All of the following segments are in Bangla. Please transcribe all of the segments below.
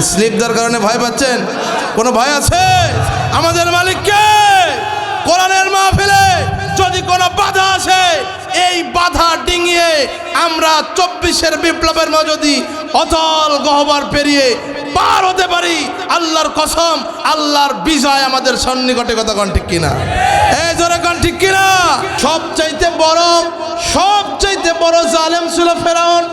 স্লিপ দেওয়ার কারণে ভয় পাচ্ছেন? কোনো ভয় আছে? আমাদের মালিককে কোরআনের মাহফিলে যদি কোনো বাধা আসে, এই বাধা ডিঙিয়ে আমরা 24-এর বিপ্লবের মধ্যে অতল গহ্বর পেরিয়ে পার হতে পারি। আল্লাহর কসম, আল্লাহর বিজয় আমাদের সন্নিকটে। কথা কোন ঠিক কিনা? এই জোরে কোন ঠিক কিনা? সবচাইতে বড় জালেম ছিল ফেরাউন।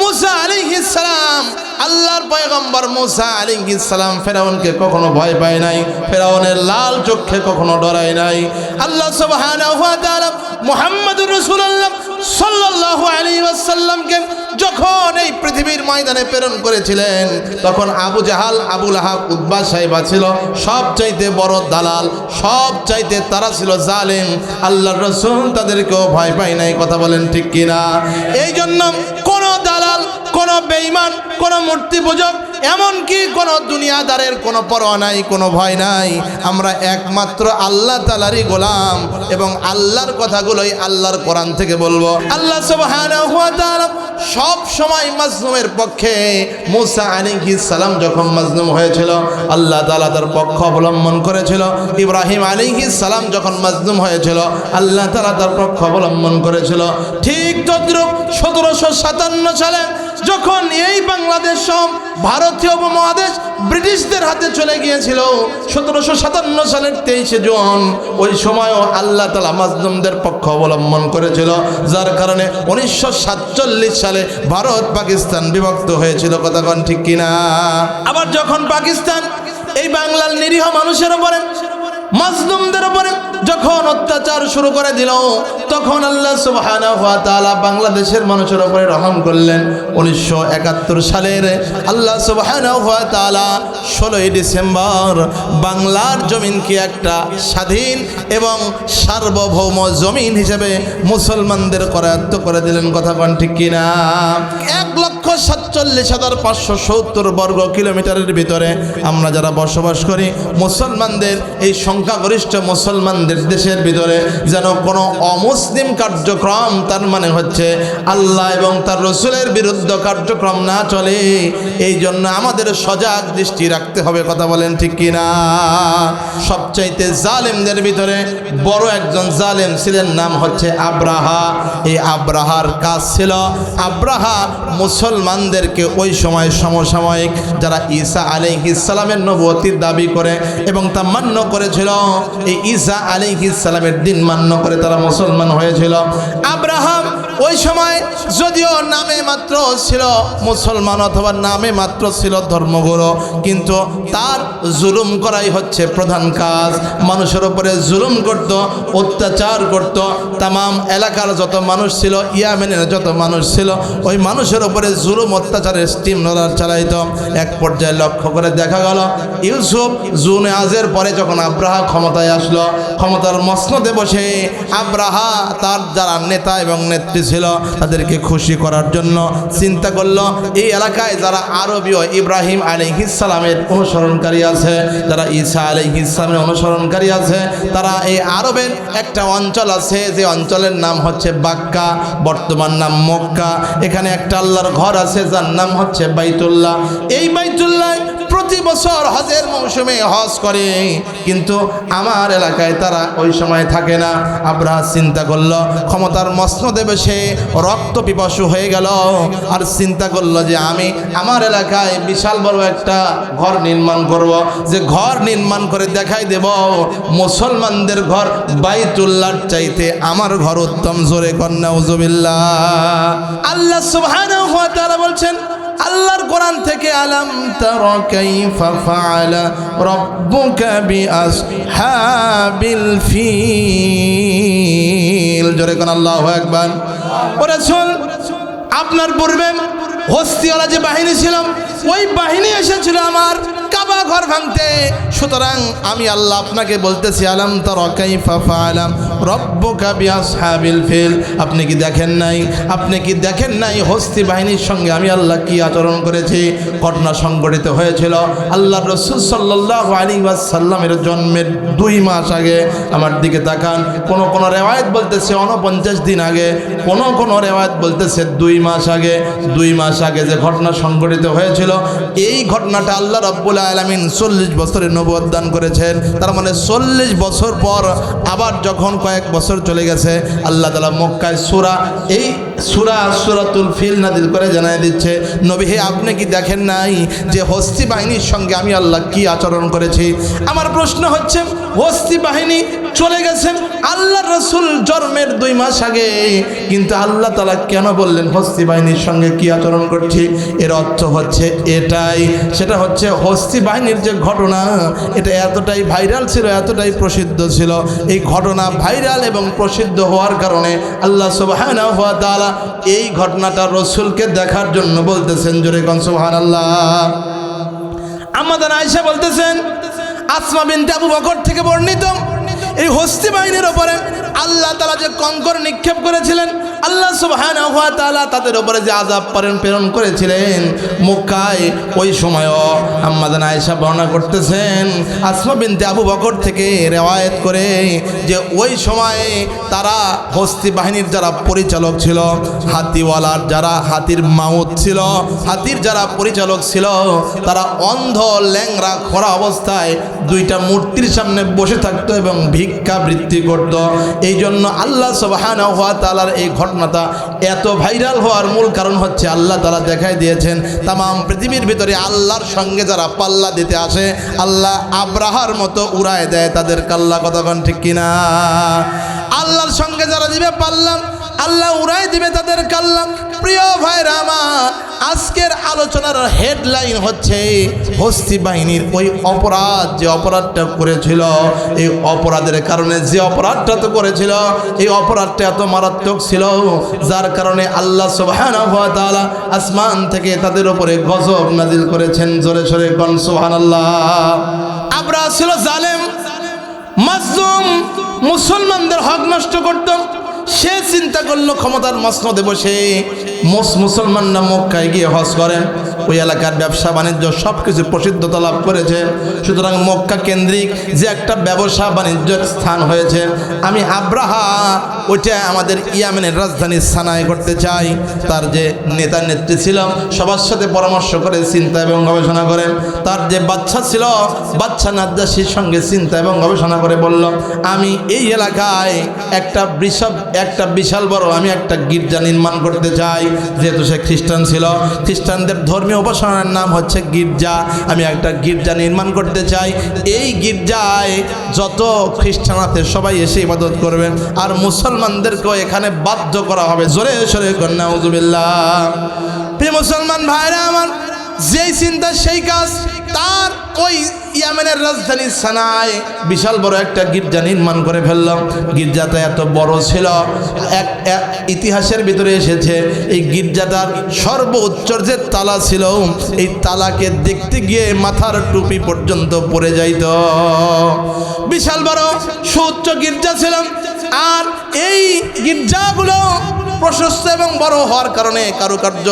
মুসা আলাইহিস সালাম, আল্লাহর পয়গম্বর মুসা আলাইহিস সালাম ফেরাউনকে কখনো ভয় পায় নাই, ফেরাউনের লাল চোখে কখনো ডরায় নাই। আল্লাহ সুবহানাহু ওয়া তাআলা মুহাম্মদুর রাসূলুল্লাহ সাল্লাল্লাহু আলাইহি ওয়াসাল্লামকে যখন এই পৃথিবীর ময়দানে প্রেরণ করেছিলেন, তখন আবু জাহাল, আবু লাহাব, উতবা, সাইবা ছিল সবচাইতে বড় দালাল, সবচাইতে তারা ছিল জালেম। আল্লাহর রাসূল তাদেরকেও ভয় পায় নাই। কথা বলেন ঠিক কিনা? এই জন্য কোন দালাল, কোন বেঈমান, কোন মূর্তি পূজক, এমনকি কোন দুনিয়াদারের কোনো পরোয়া নাই, কোনো ভয় নাই। আমরা একমাত্র আল্লাহ তাআলারই গোলাম এবং আল্লাহর কথাগুলোই আল্লাহর কোরআন থেকে বলবো। আল্লাহ সুবহানাহু ওয়া তাআলা সব সময় মাজলুমের পক্ষে। মুসা আলাইহিস সালাম যখন মাজলুম হয়েছিল, আল্লাহ তাআলা তার পক্ষ অবলম্বন করেছিল। ইব্রাহিম আলাইহিস সালাম যখন মাজলুম হয়েছিল, আল্লাহ তাআলা তার পক্ষ অবলম্বন করেছিল। ঠিক তদ্রুপ 1757 সালে যখন এই বাংলাদেশ সব ভারতীয় উপমহাদেশ ব্রিটিশদের হাতে চলে গিয়েছিল, 1757 সালের 23 জুন, ওই সময়ও আল্লাহ তাআলা মাজলুমদের পক্ষ অবলম্বন করেছিল, যার কারণে 1947 সালে ভারত পাকিস্তান বিভক্ত হয়েছিল। কথা কোন ঠিক কিনা? আবার যখন পাকিস্তান এই বাংলার নিরীহ মানুষের উপরে, মাজলুমদের উপরে যখন অত্যাচার শুরু করে দিল, তখন আল্লাহ সুবহানাহু ওয়া তাআলা বাংলাদেশের মানুষের উপরে রহম করলেন। 1971 সালের আল্লাহ সুবহানাহু ওয়া তাআলা 16 ডিসেম্বর বাংলার জমিনকে একটা স্বাধীন এবং সার্বভৌম জমিন হিসেবে মুসলমানদের করায়ত্ত করে দিলেন। কথা কোন ঠিক কিনা? 1,47,570 বর্গ কিলোমিটারের ভিতরে আমরা যারা বসবাস করি, মুসলমানদের এই সংখ্যাগরিষ্ঠ মুসলমানদের দেশের ভিতরে যেন কোনো অমুসলিম কার্যক্রম, তার মানে হচ্ছে আল্লাহ এবং তার রসুলের বিরুদ্ধে কার্যক্রম না চলে, এই জন্য আমাদের সজাগ দৃষ্টি রাখতে হবে। কথা বলেন ঠিক কিনা? সবচাইতে জালেমদের ভিতরে বড় একজন জালেম ছিলেন, নাম হচ্ছে আব্রাহা। এই আব্রাহার কাজ ছিল, আব্রাহা মুসলমানদেরকে ওই সময় সমসাময়িক যারা ঈসা আলাইহিস সালামের নবুয়তির দাবি করে এবং তা মান্য করেছিল, এই ঈসা আলাইহিস সালামের দিন মান্য করে তারা মুসলমান হয়েছিল। আব্রাহাম ওই সময় যদিও নামে মাত্র ছিল মুসলমান অথবা নামে মাত্র ছিল ধর্মগুরু, কিন্তু তার জুলুম করাই হচ্ছে প্রধান কাজ। মানুষের উপরে জুলুম করত, অত্যাচার করত। তামাম এলাকার যত মানুষ ছিল, ইয়ামেনের যত মানুষ ছিল, ওই মানুষের উপরে জুলুম অত্যাচারের স্টিম রোলার চালাইত। এক পর্যায়ে লক্ষ্য করে দেখা গেল, ইউসুফ জুনে আজের পরে যখন আব্রাহা ক্ষমতায় আসলো, ক্ষমতার মসনদে বসে আব্রাহা তার যারা নেতা এবং নেত্রী ছিল তাদেরকে খুশি করার জন্য চিন্তা করলো, এই এলাকায় যারা আরবীয় ইব্রাহিম আলাইহিস সালামের অনুসরণকারী আছে, যারা ঈসা আলাইহিস সালামের অনুসরণকারী আছে, তারা এই আরবের একটা অঞ্চল আছে, যে অঞ্চলের নাম হচ্ছে বাক্কা, বর্তমান নাম মক্কা। এখানে একটা আল্লাহর ঘর আছে যার নাম হচ্ছে বাইতুল্লাহ। এই বাইতুল্লাহ প্রতি বছর হজের মৌসুমে হজ করে, কিন্তু আমার এলাকায় তারা ওই সময় থাকে না। আব্রাহা চিন্তা করলো, ক্ষমতার মসনদে বসে রক্ত পিপাসু হয়ে গেল, আর চিন্তা করলো যে আমি আমার এলাকায় বিশাল বড় একটা ঘর নির্মাণ করব, যে ঘর নির্মাণ করে দেখাই দেব মুসলমানদের ঘর বাইতুল্লাহর চাইতে আমার ঘর উত্তম। জোরে কন্যা উযুবিল্লাহ। আল্লাহ সুবহানাহু ওয়া তাআলা বলছেন আল্লাহর কোরআন থেকে, আলাম তারা কাইফা ফাআলা রাব্বুকা বিআসহাবিল ফিল। জোরে কোন আল্লাহু আকবার। ও রাসূল, আপনার পূর্বে হস্তিওয়ালা যে বাহিনী ছিল, ওই বাহিনী এসেছিল আমার কাবা ঘর ভাঙতে। সুতরাং আমি আল্লাহ আপনাকে বলতেছি, আলাম তারা কাইফা ফাআলা রাব্বুকা বিআসহাবিল ফিল, আপনি কি দেখেন নাই হস্তি বাহিনীর সঙ্গে আমি আল্লাহ কি আচরণ করেছি। ঘটনা সংঘটিত হয়েছিল আল্লাহর রাসূল সাল্লাল্লাহু আলাইহি ওয়াসাল্লামের জন্মের 2 মাস আগে। আমার দিকে তাকান, কোন রেওয়ায়েত বলতেছে 49 দিন আগে, কোন রেওয়ায়েত বলতেছে 2 মাস আগে। 2 মাস আগে যে ঘটনা সংঘটিত হয়েছিল, এই ঘটনাটা আল্লাহ রাব্বুল আলামিন 40 বছরের নবুয়ত দান করেছেন। তার মানে 40 বছর পর আবার যখন কয়েক বছর চলে গেছে, আল্লাহ তাআলা মক্কায় সূরাতুল ফিল নাযিল করে জানায় দিচ্ছে, নবী হে আপনি কি দেখেন নাই যে হস্তি বাহিনীর সঙ্গে আমি আল্লাহ কি আচরণ করেছি। আমার প্রশ্ন হচ্ছে, হস্তি বাহিনী চলে গেছে আল্লাহর রাসূল জন্মের 2 মাস আগে, কিন্তু আল্লাহ তাআলা কেন বললেন হস্তি বাহিনীর সঙ্গে কি আচরণ করছি? এর অর্থ হচ্ছে এটাই, সেটা হচ্ছে হস্তি বাহিনীর যে ঘটনা, এটা এতটাই ভাইরাল ছিল, এতটাই প্রসিদ্ধ ছিল। এই ঘটনা ভাইরাল এবং প্রসিদ্ধ হওয়ার কারণে আল্লাহ সুবহানাহু ওয়া তাআলা এই ঘটনাটা রাসূলকে দেখার জন্য বলতেছেন, জোরে কোন সুবহানাল্লাহ। আমাদের আয়েশা বলতেছেন, আসমা বিনতে আবু বকর থেকে বর্ণিত, এই হস্তি বাহিনীর উপরে আল্লাহ তাআলা যে কঙ্কর নিক্ষেপ করেছিলেন, আল্লাহ সুবহানাহু ওয়া তাআলা তাদের উপরে যে আযাব প্রেরণ করেছিলেন মক্কায়, ওই সময়ও আম্মাজান আয়েশা বর্ণনা করতেছেন আসমা বিনতে আবু বকর থেকে রিওয়ায়াত করে যে ওই সময়ে তারা হস্তি বাহিনীর যারা পরিচালক ছিল, হাতিওয়ালার যারা হাতির মাউত ছিল, হাতির যারা পরিচালক ছিল, তারা অন্ধ ল্যাংরা খোরা অবস্থায় 2টা মূর্তির সামনে বসে থাকতো এবং ভিক্ষাবৃত্তি করত। এই জন্য আল্লাহ সুবহানাহু ওয়া তাআলার এই ঘটনাটা এত ভাইরাল হওয়ার মূল কারণ হচ্ছে আল্লাহ তাআলা দেখাই দিয়েছেন তামাম পৃথিবীর ভিতরে আল্লাহর সঙ্গে যারা পাল্লা দিতে আসে, আল্লাহ আব্রাহার মতো উড়ায় দেয় তাদের কাল্লা। কতক্ষণ ঠিক কিনা? আল্লাহর সঙ্গে যারা দিবে পাল্লা, আল্লাহ উড়াই দিবে তাদের কাল্লা। প্রিয় ভাইরা আমার, আজকের আলোচনার হেডলাইন হচ্ছে হস্তি বাহিনীর ওই অপরাধ, যে অপরাধটা করেছিল, এই অপরাধের কারণে যে অপরাধটা তো করেছিল, এই অপরাধটা এত মারাত্মক ছিল যার কারণে আল্লাহ সুবহানাহু ওয়া তাআলা আসমান থেকে তাদের উপরে গজব নাজিল করেছেন। জোরে সোরে কোন সুবহানাল্লাহ। আবরাহা ছিল জালেম, মাজলুম, মুসলমানদের হক নষ্ট করত। সে চিন্তা করলো ক্ষমতার মসনদে বসে মুসলমানরা মক্কায় গিয়ে হজ করেন, ওই এলাকার ব্যবসা বাণিজ্য সব কিছু প্রসিদ্ধতা লাভ করেছে। সুতরাং মক্কা কেন্দ্রিক যে একটা ব্যবসা বাণিজ্যের স্থান হয়েছে, আমি আব্রাহা ওইটা আমাদের ইয়ামেনের রাজধানী সানায় করতে চাই। তার যে নেতা নেত্রী ছিল সবার সাথে পরামর্শ করে চিন্তা এবং গবেষণা করেন। তার যে বাচ্চা ছিল, বাচ্চা নাজ্জাশীর সঙ্গে চিন্তা এবং গবেষণা করে বলল, আমি এই এলাকায় একটা বিশাল বড় আমি একটা গির্জা নির্মাণ করতে চাই। যেহেতু সে খ্রিস্টান ছিল, খ্রিস্টানদের ধর্মীয় উপাসনার নাম হচ্ছে গির্জা, আমি একটা গির্জা নির্মাণ করতে চাই। এই গির্জায় যত খ্রিস্টান আছে সবাই এসে ইবাদত করবেন, আর মুসলমানদেরকেও এখানে বাধ্য করা হবে। জোরে সোরে কন্যা নাউজুবিল্লাহ। প্রিয় মুসলমান ভাইরা আমার, যেই চিন্তা সেই কাজ। তার ওই ইয়ামেনের রাজধানী সানায় বিশাল বড় একটা গির্জা নির্মাণ করে ফেললাম। গির্জাটা এত বড় ছিল, এক ইতিহাসের ভিতরে এসেছে এই গির্জাটার সর্বোচ্চ যে তালা ছিল, এই তালাকে দেখতে গিয়ে মাথার টুপি পর্যন্ত পড়ে যাইত। বিশাল বড় সুউচ্চ গির্জা ছিল। আর এই গির্জাগুলো প্রশস্ত এবং বড় হওয়ার কারণে, কারুকার্য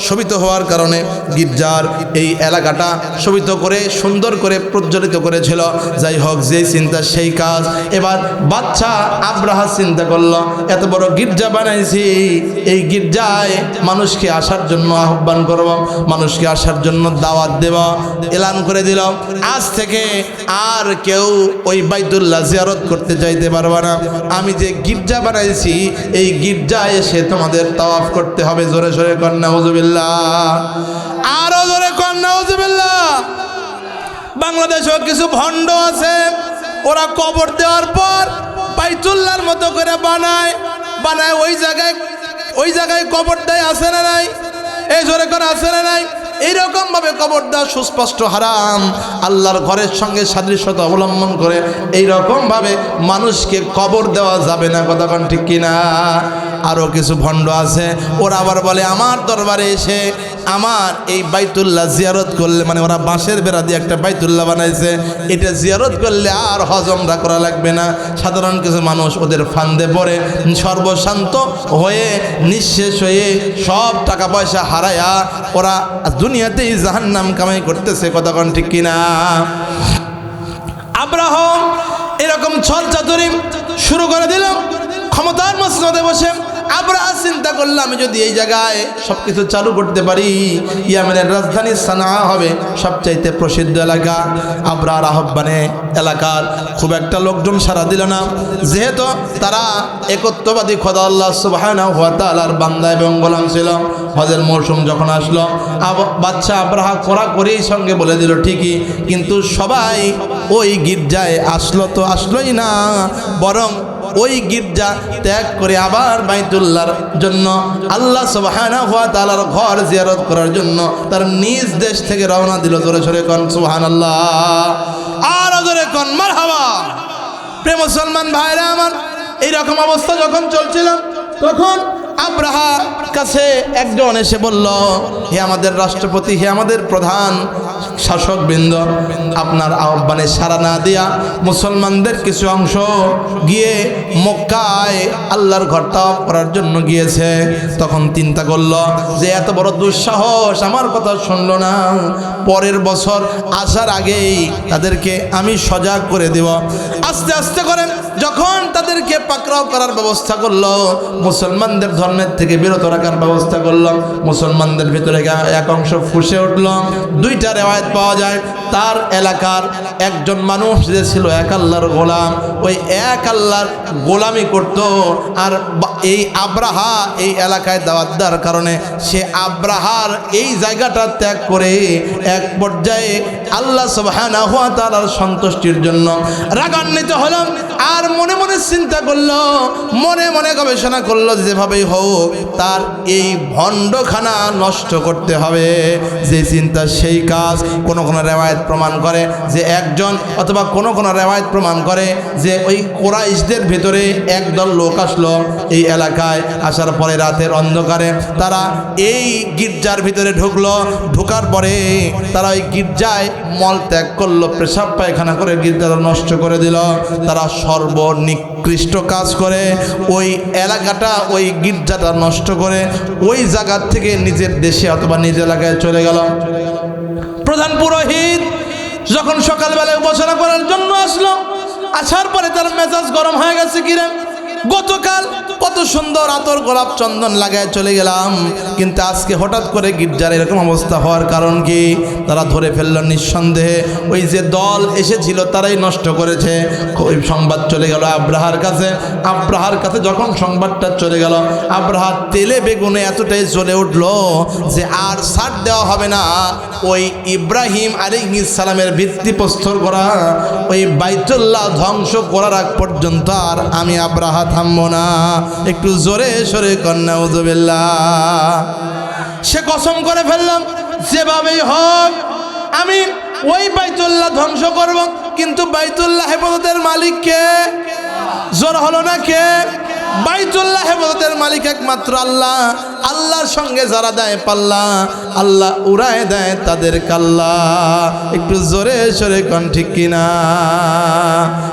শোভিত হওয়ার কারণে গির্জার এই এলাকাটা শোভিত করে সুন্দর করে প্রজ্বলিত করেছিল। যাই হোক, যেই চিন্তা সেই কাজ। এবার বাচ্চা আব্রাহা চিন্তা করলো, এত বড় গির্জা বানাইছি, এই গির্জায় মানুষকে আসার জন্য আহ্বান করব, মানুষকে আসার জন্য দাওয়াত দেব। এলান করে দিল, আজ থেকে আর কেউ ওই বাইতুল্লাহ জিয়ারত করতে যাইতে পারবে না। আমি যে গির্জা বানাইছি, এই গির্জায় এসে তোমাদের তাওয়াফ করতে হবে। জোরে সোরে কর নাউজুবিল্লাহ, আরো জোরে কর নাউজুবিল্লাহ। বাংলাদেশেও কিছু ভণ্ড আছে, ওরা কবর দেওয়ার পর বাইতুল্লাহর মতো করে বানায় ওই জায়গায় কবর দেয়, আছে না নাই? এই জোরে করে আছে না নাই? এইরকম ভাবে কবর দেওয়া সুস্পষ্ট হারাম। আল্লাহর ঘরের সঙ্গে সাদৃশ্যতা অবলম্বন করে এইরকম ভাবে মানুষকে কবর দেওয়া যাবে না। কতক্ষণ ঠিক কিনা? আরও কিছু ভণ্ড আছে, ওরা আবার বলে আমার দরবারে এসে আমার এই বাইতুল্লাহ জিয়ারত করলে, মানে ওরা বাঁশের বেড়া দিয়ে একটা বাইতুল্লাহ বানাইছে, এটা জিয়ারত করলে আর হজমরা করা লাগবে না। সাধারণ কিছু মানুষ ওদের ফান্দে পড়ে সর্বশান্ত হয়ে নিঃশেষ হয়ে সব টাকা পয়সা হারায়া ওরা দুনিয়াতেই জাহান্নাম কামাই করতেছে। কথা কোন ঠিক কিনা? আব্রাহাম এরকম ছল চাতুরি শুরু করে দিল ক্ষমতার মসনদে বসে। আব্রাহা চিন্তা করলাম, আমি যদি এই জায়গায় সবকিছু চালু করতে পারি, ইয়েমেনের রাজধানী সানা হবে সবচাইতে প্রসিদ্ধ এলাকা। আব্রাহার আহ্বানে এলাকার খুব একটা লোকজন সাড়া দিল না, যেহেতু তারা একত্ববাদী খোদা আল্লাহ সুবহানাহু ওয়া তাআলার বান্দা এবং গোলাম ছিল। হজের মৌসুম যখন আসলো, বাদশা আব্রাহা কড়াকড়ির সঙ্গে বলে দিল ঠিকই, কিন্তু সবাই ওই গির্জায় আসলো তো আসলোই না, বরং ওই গির্জা ত্যাগ করে আবার বাইতুল্লাহর জন্য আল্লাহ সুবহানাহু ওয়া তাআলার ঘর জিয়ারত করার জন্য তার নিজ দেশ থেকে রওনা দিল। জোরে জোরে কোন সুবহানাল্লাহ, আর জোরে কোন মারহাবা। প্রিয় মুসলমান ভাইরা আমার, এইরকম অবস্থা যখন চলছিল, তখন আব্রাহার কাছে একজন এসে বলল, হে আমাদের রাষ্ট্রপতি, হে আমাদের প্রধান শাসকবৃন্দ, আপনার আহ্বানে সাড়া না দিয়া মুসলমানদের কিছু অংশ গিয়ে মক্কায় আল্লাহর ঘর তাওয়াফ করার জন্য গিয়েছে। তখন চিন্তা করল যে এত বড় দুঃসাহস, আমার কথা শুনলো না, পরের বছর আসার আগেই তাদেরকে আমি সজাগ করে দেব। আস্তে আস্তে করে যখন তাদেরকে পাকড়াও করার ব্যবস্থা করলো, মুসলমানদের ধর্মের থেকে বিরত রাখার ব্যবস্থা করলো, মুসলমানদের ভিতরে এক অংশ ফুসে উঠল। দুইটা রেওয়ায়েত পাওয়া যায়, তার এলাকার একজন মানুষ যে ছিল এক আল্লাহর গোলাম, ওই এক আল্লাহর গোলামি করত, আর এই আব্রাহা এই এলাকায় দাওয়াত দেওয়ার কারণে সে আব্রাহার এই জায়গাটা ত্যাগ করে এক পর্যায়ে আল্লাহ সুবহানাহু ওয়া তাআলার সন্তুষ্টির জন্য রাগান্বিত হল। আর মনে মনে চিন্তা করলো, মনে মনে গবেষণা করলো, যেভাবেই হোক তার এই ভণ্ডখানা নষ্ট করতে হবে। যে চিন্তা সেই কাজ। কোনো কোনো রেওয়ায়েত প্রমাণ করে যে একজন, অথবা কোনো কোনো রেওয়ায়েত প্রমাণ করে যে ওই কুরাইশদের ভিতরে একদল লোক আসলো এই এলাকায়। আসার পরে রাতের অন্ধকারে তারা এই গির্জার ভিতরে ঢুকলো। ঢোকার পরে তারা ওই গির্জায় মল ত্যাগ করলো, পেশাব পায়খানা করে গির্জাটা নষ্ট করে দিল। তারা সর্বনিকৃষ্ট কাজ করে ওই এলাকাটা, ওই গির্জাটা নষ্ট করে ওই জায়গার থেকে নিজের দেশে অথবা নিজ এলাকায় চলে গেল। প্রধান পুরোহিত যখন সকালবেলায় উপাসনা করার জন্য আসলো, আসার পরে তার মেজাজ গরম হয়ে গেছে। কিরে, গতকাল কত সুন্দর আতর গোলাপ চন্দন লাগায় চলে গেলাম, কিন্তু আজকে হঠাৎ করে গির্জার এরকম অবস্থা হওয়ার কারণ কি? তারা ধরে ফেলল নিঃসন্দেহে ওই যে দল এসেছিল তারাই নষ্ট করেছে। ওই সংবাদ চলে গেল আব্রাহার কাছে। আব্রাহার কাছে যখন সংবাদটা চলে গেল, আব্রাহা তেলে বেগুনে এতটাই জ্বলে উঠল যে আর ছাড় দেওয়া হবে না। ওই ইব্রাহিম আলাইহিস সালামের ভিত্তিপ্রস্তর করা ওই বাইতুল্লাহ ধ্বংস করার আগ পর্যন্ত আর আমি আব্রাহা থামবো না। একটু জোরে সরে কন্যা উযুবিল্লাহ। সে কসম করে ফেললাম, যেভাবেই হোক আমি ওই বাইতুল্লাহ ধ্বংস করব, কিন্তু বাইতুল্লাহ হেফাজতের মালিক কে? জোর হলো না কে? বাইতুল্লাহ হেফাজতের মালিক একমাত্র আল্লাহ। আল্লাহর সঙ্গে যারা দেয় পাল্লা, আল্লাহ উড়ায় দেয় তাদের কাল্লা। একটু জোরে সরে কোন ঠিক কিনা?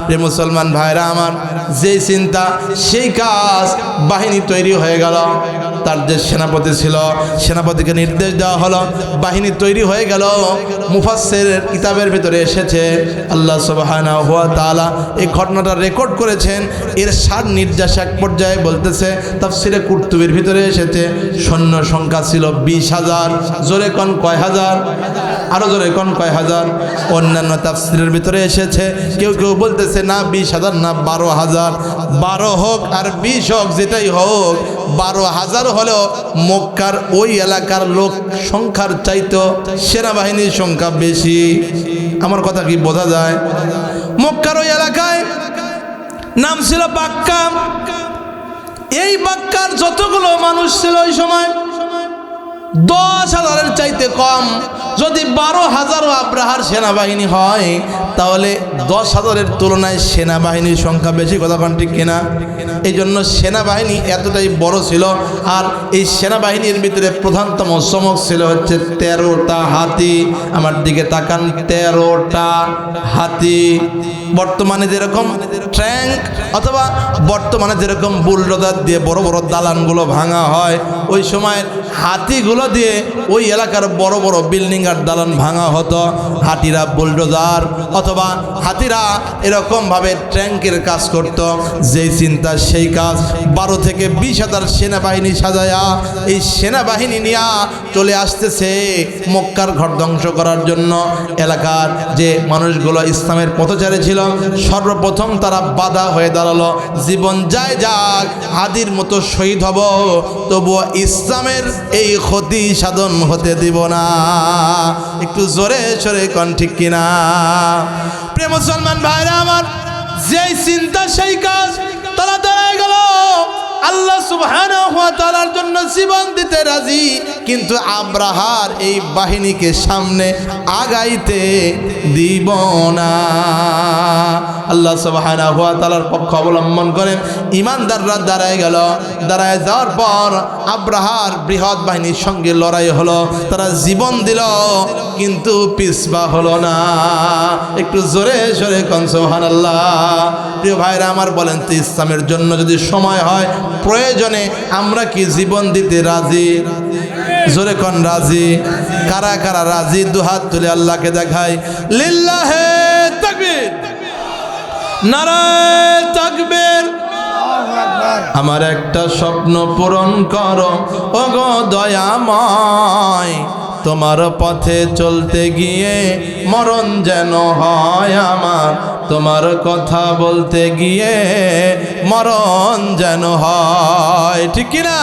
প্রিয় মুসলমান ভাইরা আমার, যেই চিন্তা সেই কাজ। বাহিনী তৈরি হয়ে গেল। তার যে সেনাপতি ছিল, সেনাপতিকে নির্দেশ দেওয়া হলো, বাহিনী তৈরি হয়ে গেল। মুফাসসিরের কিতাবের ভিতরে এসেছে, আল্লাহ সুবহানাহু ওয়া তাআলা এই ঘটনাটা রেকর্ড করেছেন। এর সার নির্যাস এক পর্যায়ে বলতেছে, তাফসিরে কুরতুবির ভিতরে এসেছে, সৈন্য সংখ্যা ছিল 20,000। জোরে কোন কয় হাজার? আরো জোরে কোন কয় হাজার? অন্যান্য তাফসিরের ভিতরে এসেছে, কেউ কেউ বলতেছে না 20,000 না 12,000। 12 হোক আর 20 হোক, যেটাই হোক, 12,000 হলেও মক্কার ওই এলাকার লোক সংখ্যার চাইতো সেনাবাহিনীর সংখ্যা বেশি। আমার কথা কি বোঝা যায়? মক্কার ওই এলাকায় নাম ছিল বাক্কা। এই বাক্কার যতগুলো মানুষ ছিল ওই সময় 10,000-এর চাইতে কম। যদি 12,000ও আব্রাহার সেনাবাহিনী হয় তাহলে 10,000-এর তুলনায় সেনাবাহিনীর সংখ্যা বেশি, কথা কোন ঠিক কিনা? এই জন্য সেনাবাহিনী এতটাই বড় ছিল। আর এই সেনাবাহিনীর ভিতরে প্রধানতম চমক ছিল হচ্ছে 13টা হাতি। আমার দিকে তাকান, 13টা হাতি। বর্তমানে যেরকম ট্যাঙ্ক অথবা বর্তমানে যেরকম বুলডোজার দিয়ে বড় বড় দালানগুলো ভাঙা হয়, ওই সময় হাতিগুলো দিয়ে ওই এলাকার বড় বড় বিল্ডিং আর দালান ভাঙা হতো। হাতিরা বুলডোজার অথবা হাতিরা এরকমভাবে ট্যাঙ্কের কাজ করত। যেই চিন্তা সেই কাজ। 12 থেকে 20,000 সেনাবাহিনী সাজায়া এই সেনাবাহিনী নিয়ে চলে আসতেছে মক্কার ঘর ধ্বংস করার জন্য। এলাকার যে মানুষগুলো ইসলামের পথচারী ছিল সর্বপ্রথম তারা বাধা হয়ে দাঁড়ালো। জীবন যায় যাক, হাদির মতো শহীদ হব, তবুও ইসলামের এই ক্ষতি সাধন হতে দিব না। একটু জোরে সরে কোন ঠিক কিনা? প্রিয় মুসলমান ভাইরা আমার, যেই চিন্তা সেই কাজ। তারা দাঁড়ায় গেল, আল্লাহ সুবহানাহু ওয়া তাআলার জন্য জীবন দিতে রাজি, কিন্তু আব্রাহার এই বাহিনীকে সামনে আগাইতে দিব না। আল্লাহ সুবহানাহু ওয়া তাআলার পক্ষ অবলম্বন করেন ইমানদাররা দাঁড়ায় গেল। দাঁড়ায় যাওয়ার পর আব্রাহার বৃহৎ বাহিনীর সঙ্গে লড়াই হলো। তারা জীবন দিল কিন্তু পিছপা হলো না। একটু জোরে সরে কোন সুবহানাল্লাহ। প্রিয় ভাইরা আমার, বলেন তো ইসলামের জন্য যদি সময় হয় প্রয়োজনে আমরা কি জীবন দিতে রাজি? জোরে কোন রাজি? কারা কারা রাজি? দুহাত তুলে আল্লাহকে দেখাই। লিল্লাহে তাকবীর, নারায়ে তাকবীর। আমার একটা স্বপ্ন পূরণ করো ওগো দয়াময়, তোমার পথে চলতে গিয়ে মরণ যেন হয় আমার, তোমার কথা বলতে গিয়ে মরণ যেন হয়। ঠিক কিনা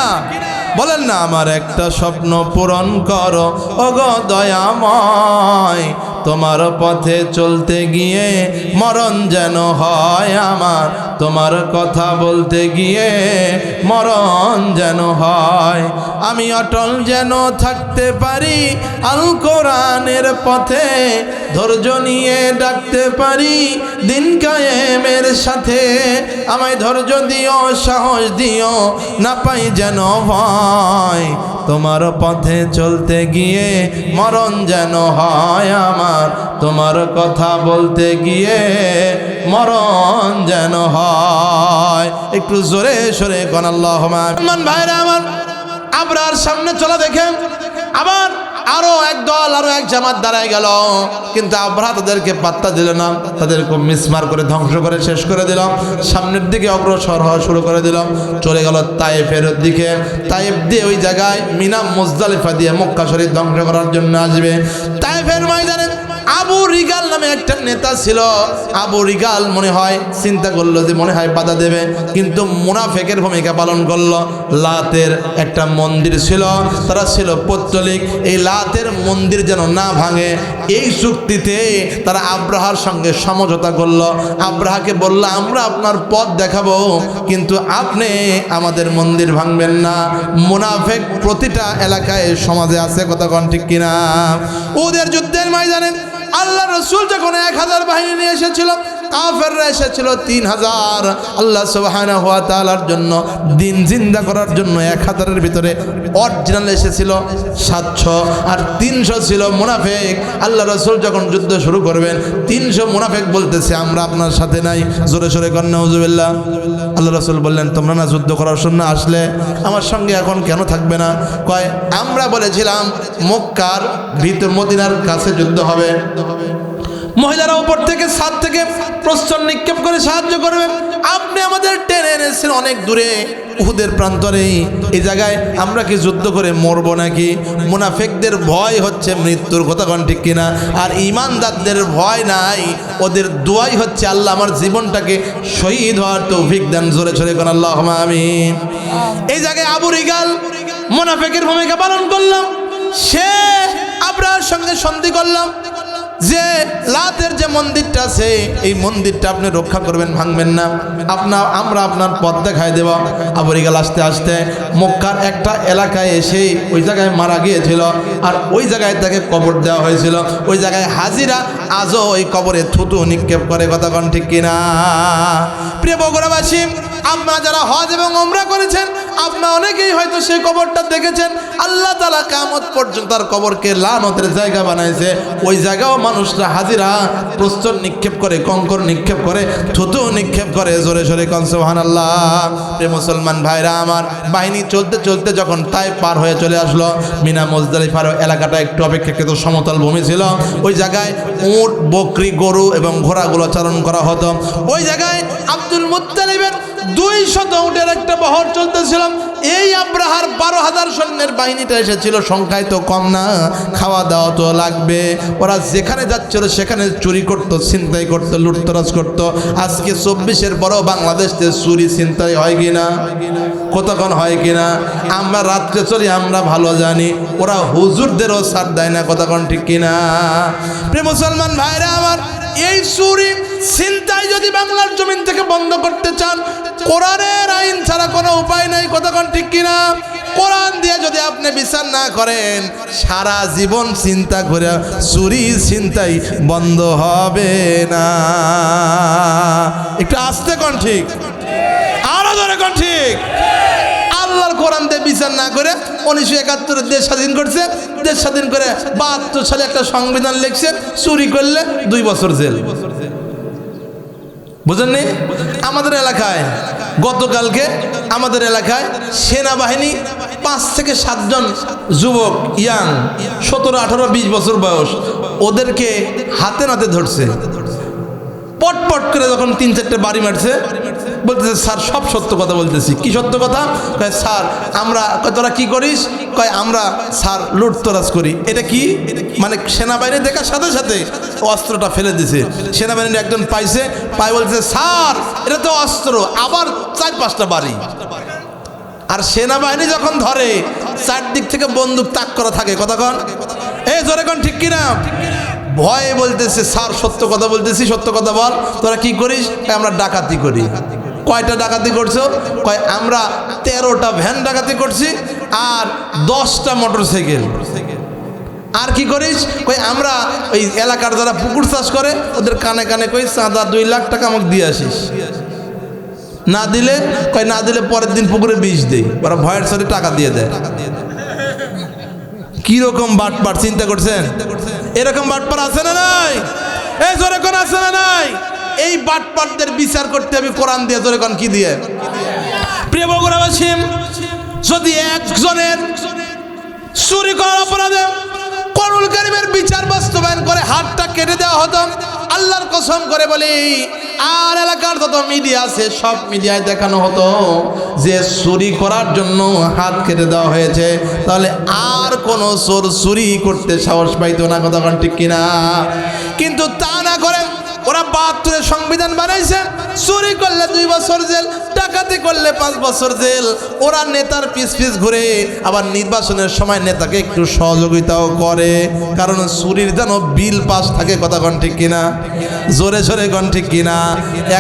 বলেন না? আমার একটা স্বপ্ন পূরণ করো ওগো দয়াময়, তোমার পথে চলতে গিয়ে মরণ যেন হয় আমার, তোমার কথা বলতে গিয়ে মরণ যেন হয়। আমি অটল যেন থাকতে পারি আল কোরআনের পথে, ধৈর্য নিয়ে ডাকতে পারি দিন কায়েমের সাথে। আমায় ধৈর্য দিও, সাহস দিও, না পাই যেন ভয়, তোমার পথে চলতে গিয়ে মরণ যেন হয় আমার, তোমার কথা বলতে গিয়ে মরণ যেন হয়। একটু জোরে সরে কোন আল্লাহুম্মা আমিন। ভাইরা আমার, আব্রাহার সামনে চলা দেখে আবার আরো এক দল, আরো এক জামাত দাঁড়ায় গেল, কিন্তু আব্রাহা তাদেরকে পাত্তা দিল না। তাদেরকে মিসমার করে ধ্বংস করে শেষ করে দিল। সামনের দিকে অগ্রসর হওয়া শুরু করে দিল। চলে গেল তায়েফের দিকে। তায়েফ দিয়ে ওই জায়গায় মিনা মুজদালিফা দিয়ে মক্কা শরীফ ধ্বংস করার জন্য আসবে। তায়েফের ময়দানে আবু রিগাল নামে একটা নেতা ছিল। আবু রিগাল মনে হয় চিন্তা করলো যে মনে হয় বাধা দেবে, কিন্তু মুনাফেকের ভূমিকা পালন করলো। লাতের একটা মন্দির ছিল, তারা ছিল পৌত্তলিক। এই লাতের মন্দির যেন না ভাঙে এই চুক্তিতে তারা আব্রাহার সঙ্গে সমঝোতা করলো। আব্রাহাকে বলল, আমরা আপনার পথ দেখাবো, কিন্তু আপনি আমাদের মন্দির ভাঙবেন না। মুনাফেক প্রতিটা এলাকায় সমাজে আছে, কথা কোন ঠিক কিনা? ওদের যুদ্ধের ময়দানে আল্লাহ রসুল যখন 1000 বাহিনী নিয়ে এসেছিল, কাফেররা এসেছিল 3000। আল্লাহ সুবহানাহু ওয়া তাআলার জন্য দিন জিন্দা করার জন্য 1000-এর ভিতরে অরিজিনাল এসেছিল 700, আর 300 ছিল মুনাফিক। আল্লাহ রসুল যখন যুদ্ধ শুরু করবেন 300 মুনাফিক বলতেছে আমরা আপনার সাথে নাই। জোরে সরে কর নাউজুবিল্লাহ। আল্লাহ রসুল বললেন, তোমরা না যুদ্ধ করার জন্য আসলে, আমার সঙ্গে এখন কেন থাকবে না? কয়, আমরা বলেছিলাম মক্কার ভিতর মদিনার কাছে যুদ্ধ হবে, মহিলারা উপর থেকে ছাদ থেকে প্রস্তর নিক্ষেপ করে সাহায্য করবে। আপনি আমাদের টেনে এনেছেন অনেক দূরে উহুদের প্রান্তরে, এই জায়গায় আমরা কি যুদ্ধ করে মরবো নাকি? মুনাফিকদের ভয় হচ্ছে মৃত্যুর, কথা কোন ঠিক কিনা? আর ঈমানদারদের ভয় নাই, ওদের দোয়াই হচ্ছে আল্লাহ আমার জীবনটাকে শহীদ হওয়ার তৌফিক দেন। জোরে সরে কোন আল্লাহুম্মা আমিন। এই জায়গায় আবু রিগাল মুনাফিকের ভূমিকা পালন করলাম। সে আব্রাহার সঙ্গে সন্ধি করলাম যে লাতের যে মন্দিরটা আছে এই মন্দিরটা আপনি রক্ষা করবেন, ভাঙবেন না। আমরা আপনার পথ দেখাই দেব। আবু রিগাল আস্তে আস্তে মক্কার একটা এলাকায় এসে ওই জায়গায় মারা গিয়েছিল, আর ওই জায়গায় তাকে কবর দেওয়া হয়েছিল। ওই জায়গায় হাজিরা আজও ওই কবরে থুতু নিক্ষেপ করে, কথা কোন ঠিক কিনা? প্রিয় বগুড়াবাসী, আপনারা যারা হজ এবং ওমরা করেছেন, আপনারা অনেকেই হয়তো সেই কবরটা দেখেছেন। আল্লাহ তাআলা কিয়ামত পর্যন্ত তার কবরকে লানতের জায়গা বানাইছে। ওই জায়গাও মানুষরা হাজিরা প্রস্তর নিক্ষেপ করে, কঙ্কর নিক্ষেপ করে, থুতু নিক্ষেপ করে। জোরে জোরে কোন সুবহানাল্লাহ। প্রিয় মুসলমান ভাইরা আমার, বাহিনী চলতে চলতে যখন তাইফ পার হয়ে চলে আসলো, মিনা মুজদালিফার এলাকাটা একটু অপেক্ষাকৃত সমতল ভূমি ছিল। ওই জায়গায় উট, বকরি, গরু এবং ঘোড়াগুলো চারণ করা হতো। ওই জায়গায় আব্দুল মুত্তালিবের 200 উটের একটা বহর চলতেছিল। এই আব্রাহার 12,000 সৈন্যের বাহিনীটা এসেছিল, সংখ্যায় তো কম না, খাওয়া দাওয়া তো লাগবে। ওরা যেখানে যাচ্ছিল সেখানে চুরি করত, ছিনতাই করত, লুটতরাজ করত। আজকে 24-এর বড় বাংলাদেশে চুরি ছিনতাই হয় কিনা, কতক্ষণ হয় কিনা? আমরা রাত্রে চলি, আমরা ভালো জানি। ওরা হুজুরদেরও ছাড় দেয় না, কতক্ষণ ঠিক কিনা? প্রিয় মুসলমান ভাইরা আমার, এই চুরি ছিনতাই যদি বাংলার জমিন থেকে বন্ধ করতে চান, কোরআনের আইন ছাড়া কোনো উপায় নাই, কতক্ষণ ঠিক কিনা? কোরআন দিয়ে যদি আপনি বিচার না করেন, সারা জীবন চিন্তা করে চুরি ছিনতাই বন্ধ হবে না। একটু আস্তে কোন ঠিক, আরো ধরে কোন ঠিক। আল্লাহর কোরআন দিয়ে বিচার না করে 1971 দেশ স্বাধীন করছে। দেশ স্বাধীন করে 72 সালে একটা সংবিধান লিখছে, চুরি করলে 2 বছর জেল। বুঝেননি? আমাদের এলাকায় গতকালকে আমাদের এলাকায় সেনাবাহিনী 5 থেকে 7 জন যুবক, ইয়াং 17, 18, 20 বছর বয়স, ওদেরকে হাতে নাতে ধরছে। পটপট করে যখন 3-4টে বাড়ি মারছে, বলতেছে স্যার সব সত্য কথা বলতেছি। কি সত্য কথা? কয় স্যার আমরা। কয় তোরা কি করিস? কয় আমরা স্যার লুটতরাজ করি। এটা কি? মানে সেনাবাহিনী দেখার সাথে সাথে অস্ত্রটা ফেলে দিছে। সেনাবাহিনীর একজন পাইছে, পাই বলছে স্যার এটা তো অস্ত্র। আবার 4-5টা বাড়ি। আর সেনাবাহিনী যখন ধরে, 4 দিক থেকে বন্দুক তাক করা থাকে, কতক্ষণ? এই জোরে কোন ঠিক কিনা? ভয়ে বলতেছে স্যার সত্য কথা বলতেছি, সত্য কথা বল। তোরা কি করিস? আমরা ডাকাতি করি। কয়টা ডাকাতি করছো? কয় আমরা 13টা ভ্যান ডাকাতি করছি আর 10টা মোটরসাইকেল। আর কি করিস? কই আমরা ওই এলাকার যারা পুকুর চাষ করে ওদের কানে কানে কই চাঁদা 2 লাখ টাকা আমাকে দিয়ে আসিস। না দিলে কয় না দিলে পরের দিন পুকুরে বিষ দেই। ওরা ভয়ের সাথে টাকা দিয়ে দেয়। কিরকম বাটপার চিন্তা করছেন? এরকম বাটপার আছে না নাই? এই জোরে কোন আছে না নাই? এই বাটপারদের বিচার করতে হবে কোরআন দিয়ে। জোরে কোন কি দিয়ে? প্রিয় বগুড়াবাসী, যদি একজনের চুরি করার অপরাধে কোরআনুল কারীমের বিচার বাস্তবায়ন করে হাতটা কেটে দেওয়া হতো, আল্লাহর কসম করে বলি, আর এলাকার যত মিডিয়া আছে সব মিডিয়ায় দেখানো হতো যে চুরি করার জন্য হাত কেটে দেওয়া হয়েছে, তাহলে আর কোনো চোর চুরি করতে সাহস পাইতো না, কথা কোন ঠিক কিনা? কিন্তু তা না করে ওরা 72-এর সংবিধান বানাইছে। চুরি করলে 2 বছর জেল, ডাকাতি করলে 5 বছর জেল। ওরা নেতার পিছ পিছ ঘুরে, আবার নির্বাচনের সময় নেতাকে একটু সহযোগিতাও করে, কারণ চুরির যেন বিল পাস থাকে, কথা কোন ঠিক কিনা? জোরে জোরে কোন ঠিক কিনা?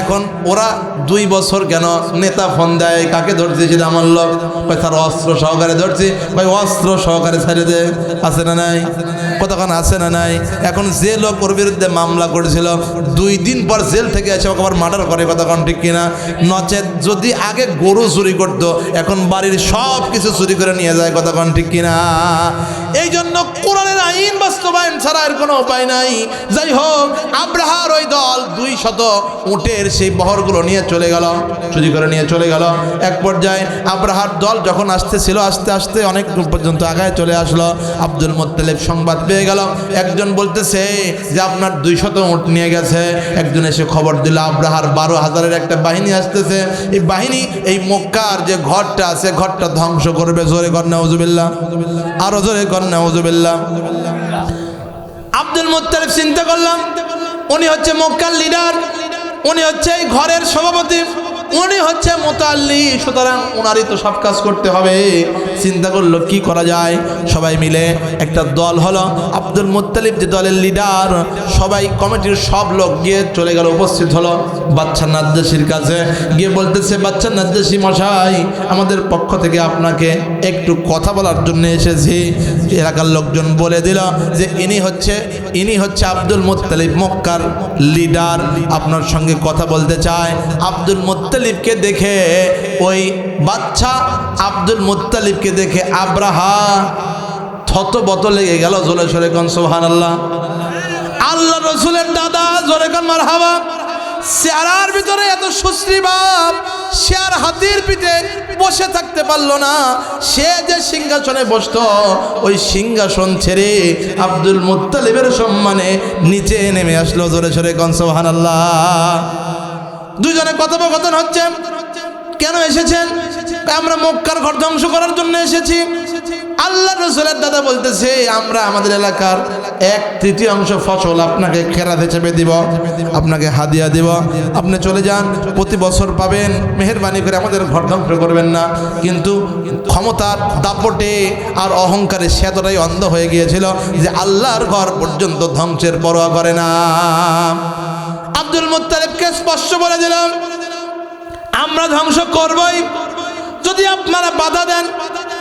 এখন ওরা 2 বছর কেন? নেতা ফোন দেয়, কাকে ধরছে? সেটা আমার লোক। কয় তার অস্ত্র সহকারে ধরছি। কয় অস্ত্র সহকারে ছেড়ে দে। আছে না নাই? কতক্ষণ আছে না নাই? এখন যে লোক ওর বিরুদ্ধে মামলা করেছিল 2 দিন পর জেল থেকে এসে ওকে আবার মার্ডার করে, কথা কোন ঠিক কিনা? নচেত যদি আগে গরু চুরি করতো, এখন বাড়ির সব কিছু চুরি করে নিয়ে যায়, কথা কোন ঠিক কিনা? এই জন্য কোরআনের আইন বাস্তবায়ন ছাড়া এর কোনো উপায় নাই। যাই হোক, আব্রাহার ওই দল 200 উটের সেই বহরগুলো নিয়ে চলে গেল, চুরি করে নিয়ে চলে গেল। এক পর্যায়ে আব্রাহার দল যখন আসতেছিল, আস্তে আস্তে অনেক দূর পর্যন্ত আগায় চলে আসলো। আব্দুল মুত্তালিব সংবাদ পেয়ে গেল, একজন বলতেছে যে আপনার 200 উট নিয়ে গেছে। একজন এসে খবর দিল আব্রাহার 12,000-এর একটা বাহিনী আসতেছে। এই বাহিনী এই মক্কার যে ঘরটা আছে, ঘরটা ধ্বংস করবে। জোরে কর নাউজুবিল্লাহ, আরো জোরে কর নাউজুবিল্লাহ। আব্দুল মুত্তালিব চিন্তা করলাম, উনি হচ্ছে মক্কার লিডার, উনি হচ্ছে এই ঘরের সভাপতি, উনি হচ্ছে মুতাল্লি, সুতরাং ওনারই তো সব কাজ করতে হবে। চিন্তা করলো কি করা যায়। সবাই মিলে একটা দল হলো। আব্দুল মুত্তালিব যে দলের লিডার, সবাই কমিটির সব লোক গিয়ে চলে গেল, উপস্থিত হলো বাদশা নাজ্জাশীর কাছে। গিয়ে বলতেছে, বাদশা নাজ্জাশী মশাই, আমাদের পক্ষ থেকে আপনাকে একটু কথা বলার জন্য এসেছি। এলাকার লোকজন বলে দিল যে ইনি হচ্ছে আব্দুল মুত্তালিব, মক্কার লিডার, আপনার সঙ্গে কথা বলতে চায়। আব্দুল মুত্তালিবকে দেখে ওই বাচ্চা আব্দুল মুত্তালিবকে দেখে আব্রাহা থতবত লেগে গেল। জোরে সরে কোন সুবহানাল্লাহ। আল্লাহ রসুলের দাদা, জোরে কোন মারহাবা। চেহারার ভিতরে এত সুশ্রী ভাব, সে আর হাতির পিঠে বসে থাকতে পারলো না। সে যে সিংহাসনে বসতো, ওই সিংহাসন ছেড়ে আব্দুল মুত্তালিবের সম্মানে নিচে নেমে আসলো। জোরে সরে কোন সুবহানাল্লাহ। দুজনে কথোপকথন হচ্ছে। কেন এসেছেন? আমরা মক্কার ঘর ধ্বংস করার জন্য এসেছি। আল্লাহ রসুলের দাদা বলতেছে, আমরা আমাদের এলাকার 1/3 ফসল আপনাকে খেরাত হিসেবে দিব, আপনাকে হাদিয়া দিব, আপনি চলে যান, প্রতি বছর পাবেন, মেহেরবানি করে আমাদের ঘর ধ্বংস করবেন না। কিন্তু ক্ষমতার দাপটে আর অহংকারে সে এতটাই অন্ধ হয়ে গিয়েছিল যে আল্লাহর ঘর পর্যন্ত ধ্বংসের পরোয়া করে না। আব্দুল মুত্তালিবকে স্পষ্ট বলে দিলাম, আমরা ধ্বংস করবই, যদি আপনারা বাধা দেন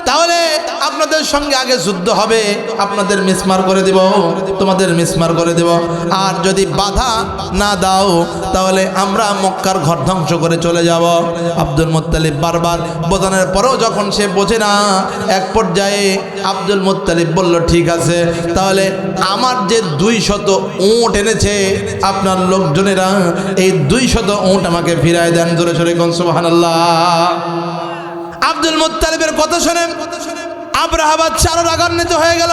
তাহলে আপনাদের সঙ্গে আগে যুদ্ধ হবে, আপনাদের মিসমার করে দেব, তোমাদের মিসমার করে দেব। আর যদি বাধা না দাও তাহলে আমরা মক্কার ঘর ধ্বংস করে চলে যাব। আব্দুল মুত্তালিব বারবার বোঝানোর পরেও যখন সে বোঝে না, এক পর্যায়ে আব্দুল মুত্তালিব বলল, ঠিক আছে, তাহলে আমার যে 200 উট এনেছে আপনার লোকজনেরা, এই 200 উট আমাকে ফিরায় দেন। জোরে সরে কোন সুবহানাল্লাহ। আব্দুল মুত্তালিবের কথা শুনে আব্রাহা বাদশা আরো রাগান্বিত হয়ে গেল।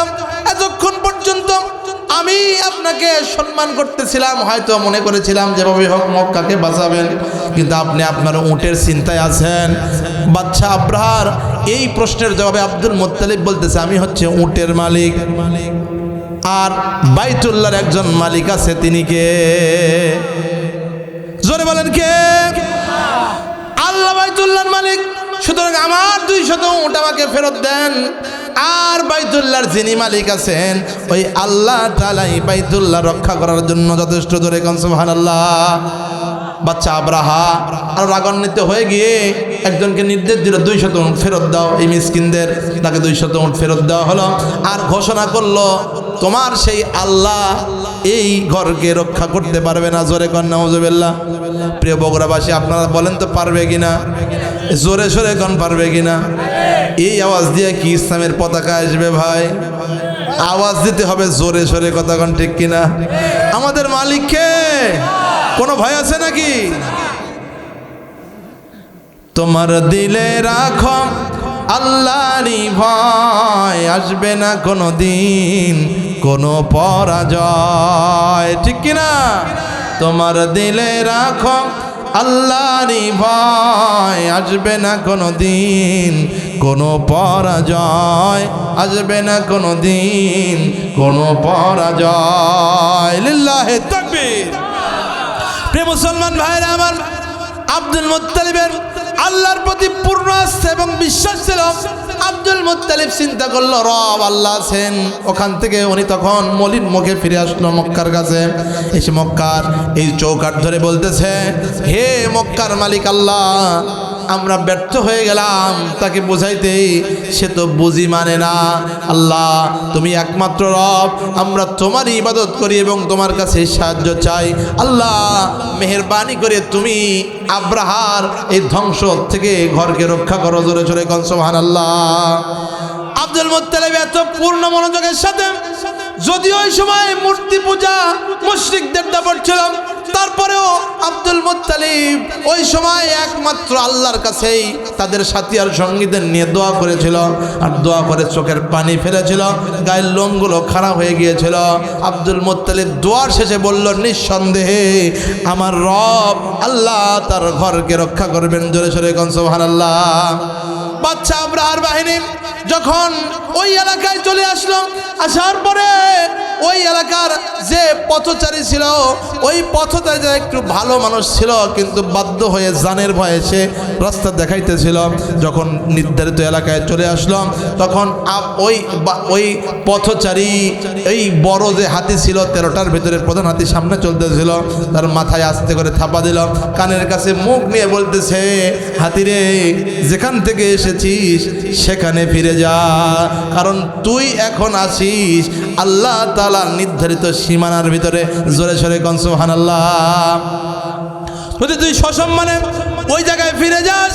এতক্ষণ পর্যন্ত আমি আপনাকে সম্মান করতেছিলাম, হয়তো মনে করেছিলাম যেভাবে হোক মক্কাকে বাঁচাবেন, কিন্তু আপনি আপনার উটের চিন্তায় আছেন। বাদশা আব্রাহার এই প্রশ্নের জবাবে আব্দুল মুত্তালিব বলতেছে, আমি হচ্ছে উটের মালিক, আর বাইতুল্লাহর একজন মালিক আছে, তিনি কে? জোরে বলেন কে? আল্লাহ বাইতুল্লাহর মালিক। সুতরাং আমার 200 উট আমাকে ফেরত দেন। আর বাইতুল্লাহর যিনি মালিক আছেন, ওই আল্লাহ তাআলাই বাইতুল্লাহ রক্ষা করার জন্য যথেষ্ট। জোরে কোন সুবহানাল্লাহ। বাচ্চা আব্রাহা আর রাগান্বিত হয়ে গিয়ে একজনকে নির্দেশ দিল, 200 উট ফেরত দাও এই মিসকিনদের। তাকে 200 উট ফেরত দেওয়া হলো। আর ঘোষণা করলো, তোমার সেই আল্লাহ এই ঘরকে রক্ষা করতে পারবে না। জোরে কোন নাউজুবিল্লাহ। প্রিয় বগুড়াবাসী, আপনারা বলেন তো পারবে কিনা? জোরে সরে কোন পারবে কিনা? এই আওয়াজ দিয়ে কি ইসলামের পতাকা আসবে ভাই? আওয়াজ দিতে হবে জোরে সরে, কথা কোন ঠিক কিনা? আমাদের মালিককে কোনো ভয় আছে নাকি? তোমার দিলে রাখো আল্লাহরই ভয়, আসবে না কোনো দিন কোনো পরাজয়, ঠিক কিনা? তোমার দিলে রাখো আল্লাহরই ভয়, আসবে না কোনো দিন কোনো পরাজয়, আসবে না কোনো দিন কোনো পরাজয়। লিল্লাহি তাকবীর। প্রিয় মুসলমান ভাইরা আমার, আব্দুল মুত্তালিবের আল্লাহর প্রতি পূর্ণ আস্থা এবং বিশ্বাস ছিল। আব্দুল মুত্তালিব চিন্তা করলো, রব আল্লাহ আছেন। ওখান থেকে উনি তখন মলিন মুখে ফিরে আসলো মক্কার কাছে। এসে মক্কার এই চৌকাঠ ধরে বলতেছে, হে মক্কার মালিক আল্লাহ, আমরা ব্যর্থ হয়ে গেলাম তাকে বোঝাইতে, সে তো বুঝি মানে না। আল্লাহ তুমি একমাত্র রব, আমরা তোমারই ইবাদত করি এবং তোমার কাছে সাহায্য চাই। আল্লাহ মেহেরবানি করে তুমি আব্রাহার এই ধ্বংস থেকে ঘরকে রক্ষা করো। জোরে জোরে কোন সুবহানাল্লাহ। আব্দুল মুত্তালিব এত পূর্ণ মনোযোগের সাথে, যদিও ওই সময় মূর্তি পূজা মুশরিকদের দাপট ছিল, তারপরেও আব্দুল মুত্তালিব ওই সময় একমাত্র আল্লাহর কাছেই তাদের সাথী আর সঙ্গীদের নিয়ে দোয়া করেছিল। আর দোয়া করে চোখের পানি ফেলেছিল, গায়ের লোমগুলো খারাপ হয়ে গিয়েছিল। আব্দুল মুত্তালিব দোয়ার শেষে বলল, নিঃসন্দেহে আমার রব আল্লাহ তার ঘরকে রক্ষা করবেন। জোরে সোরে কোন সুবহানাল্লাহ। বাদশা আব্রাহার বাহিনী যখন ওই এলাকায় চলে আসলো, আসার পরে ওই এলাকার যে পথচারী ছিল, ওই পথচারী একটু ভালো মানুষ ছিল, কিন্তু বাধ্য হয়ে জানের ভয়ে সে রাস্তা দেখাইতেছিল। যখন নির্ধারিত এলাকায় চলে আসলো, তখন ওই পথচারী এই বড় যে হাতি ছিল 13টার ভিতরে প্রধান হাতি সামনে চলতেছিল, তার মাথায় আস্তে করে থাপা দিল, কানের কাছে মুখ নিয়ে বলতেছে, হাতিরে যেখান থেকে এসেছিস সেখানে ফিরে যা, কারণ তুই এখন আসিস আল্লাহ তাআলা নির্ধারিত সীমানার ভিতরে। জোরে সোরে কোন সুবহানাল্লাহ। যদি তুই সসম্মানে ওই জায়গায় ফিরে যাস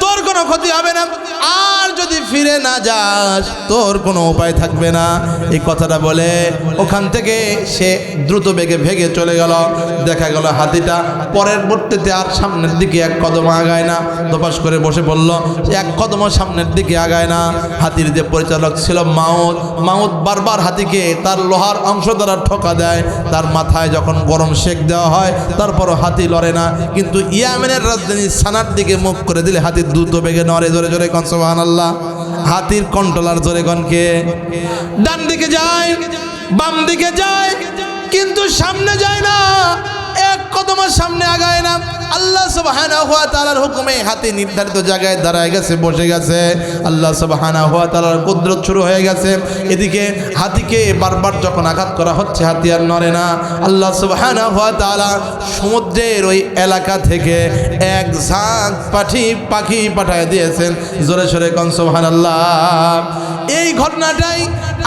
তোর কোনো ক্ষতি হবে না, আর যদি ফিরে না যাস তোর কোনো উপায় থাকবে না। এই কথাটা বলে ওখান থেকে সে দ্রুত বেগে ভেগে চলে গেল। দেখা গেল হাতিটা পরের মুহূর্তে আর সামনের দিকে এক কদম আগায় না, দোপাস করে বসে পড়ল, এক কদম সামনের দিকে আগায় না। হাতির যে পরিচালক ছিল মাউদ বারবার হাতিকে তার লোহার অংশ দ্বারা ঠোকা দেয়, তার মাথায় যখন গরম শেক দেওয়া হয় তারপরও হাতি লড়ে না। কিন্তু ইয়েমেনের রাজধানী সানার দিকে মুখ করে দিলে হাতি দ্রুত বেগে নড়ে। জোরে জোরে কোন সুবহানাল্লাহ। হাতির কন্ট্রোলার জোরে কোন কে? ডান দিকে যায়, বাম দিকে যায়, কিন্তু সামনে যায় না, এক কদম সামনে আগায় না। আল্লাহ সুবহানাহু ওয়া তাআলার হুকুমে হাতি নির্ধারিত জায়গায় দাঁড়ায় গেছে, বসে গেছে। আল্লাহ সুবহানাহু ওয়া তাআলার কুদরত শুরু হয়ে গেছে। এদিকে হাতিকে বারবার যখন আঘাত করা হচ্ছে হাতি আর নড়ে না। আল্লাহ সুবহানাহু ওয়া তাআলা সমুদ্রের ওই এলাকা থেকে এক ঝাঁক পাখি পাঠিয়ে দিয়েছেন। জোরে সোরে কোন সুবহানাল্লাহ। এই ঘটনাটাই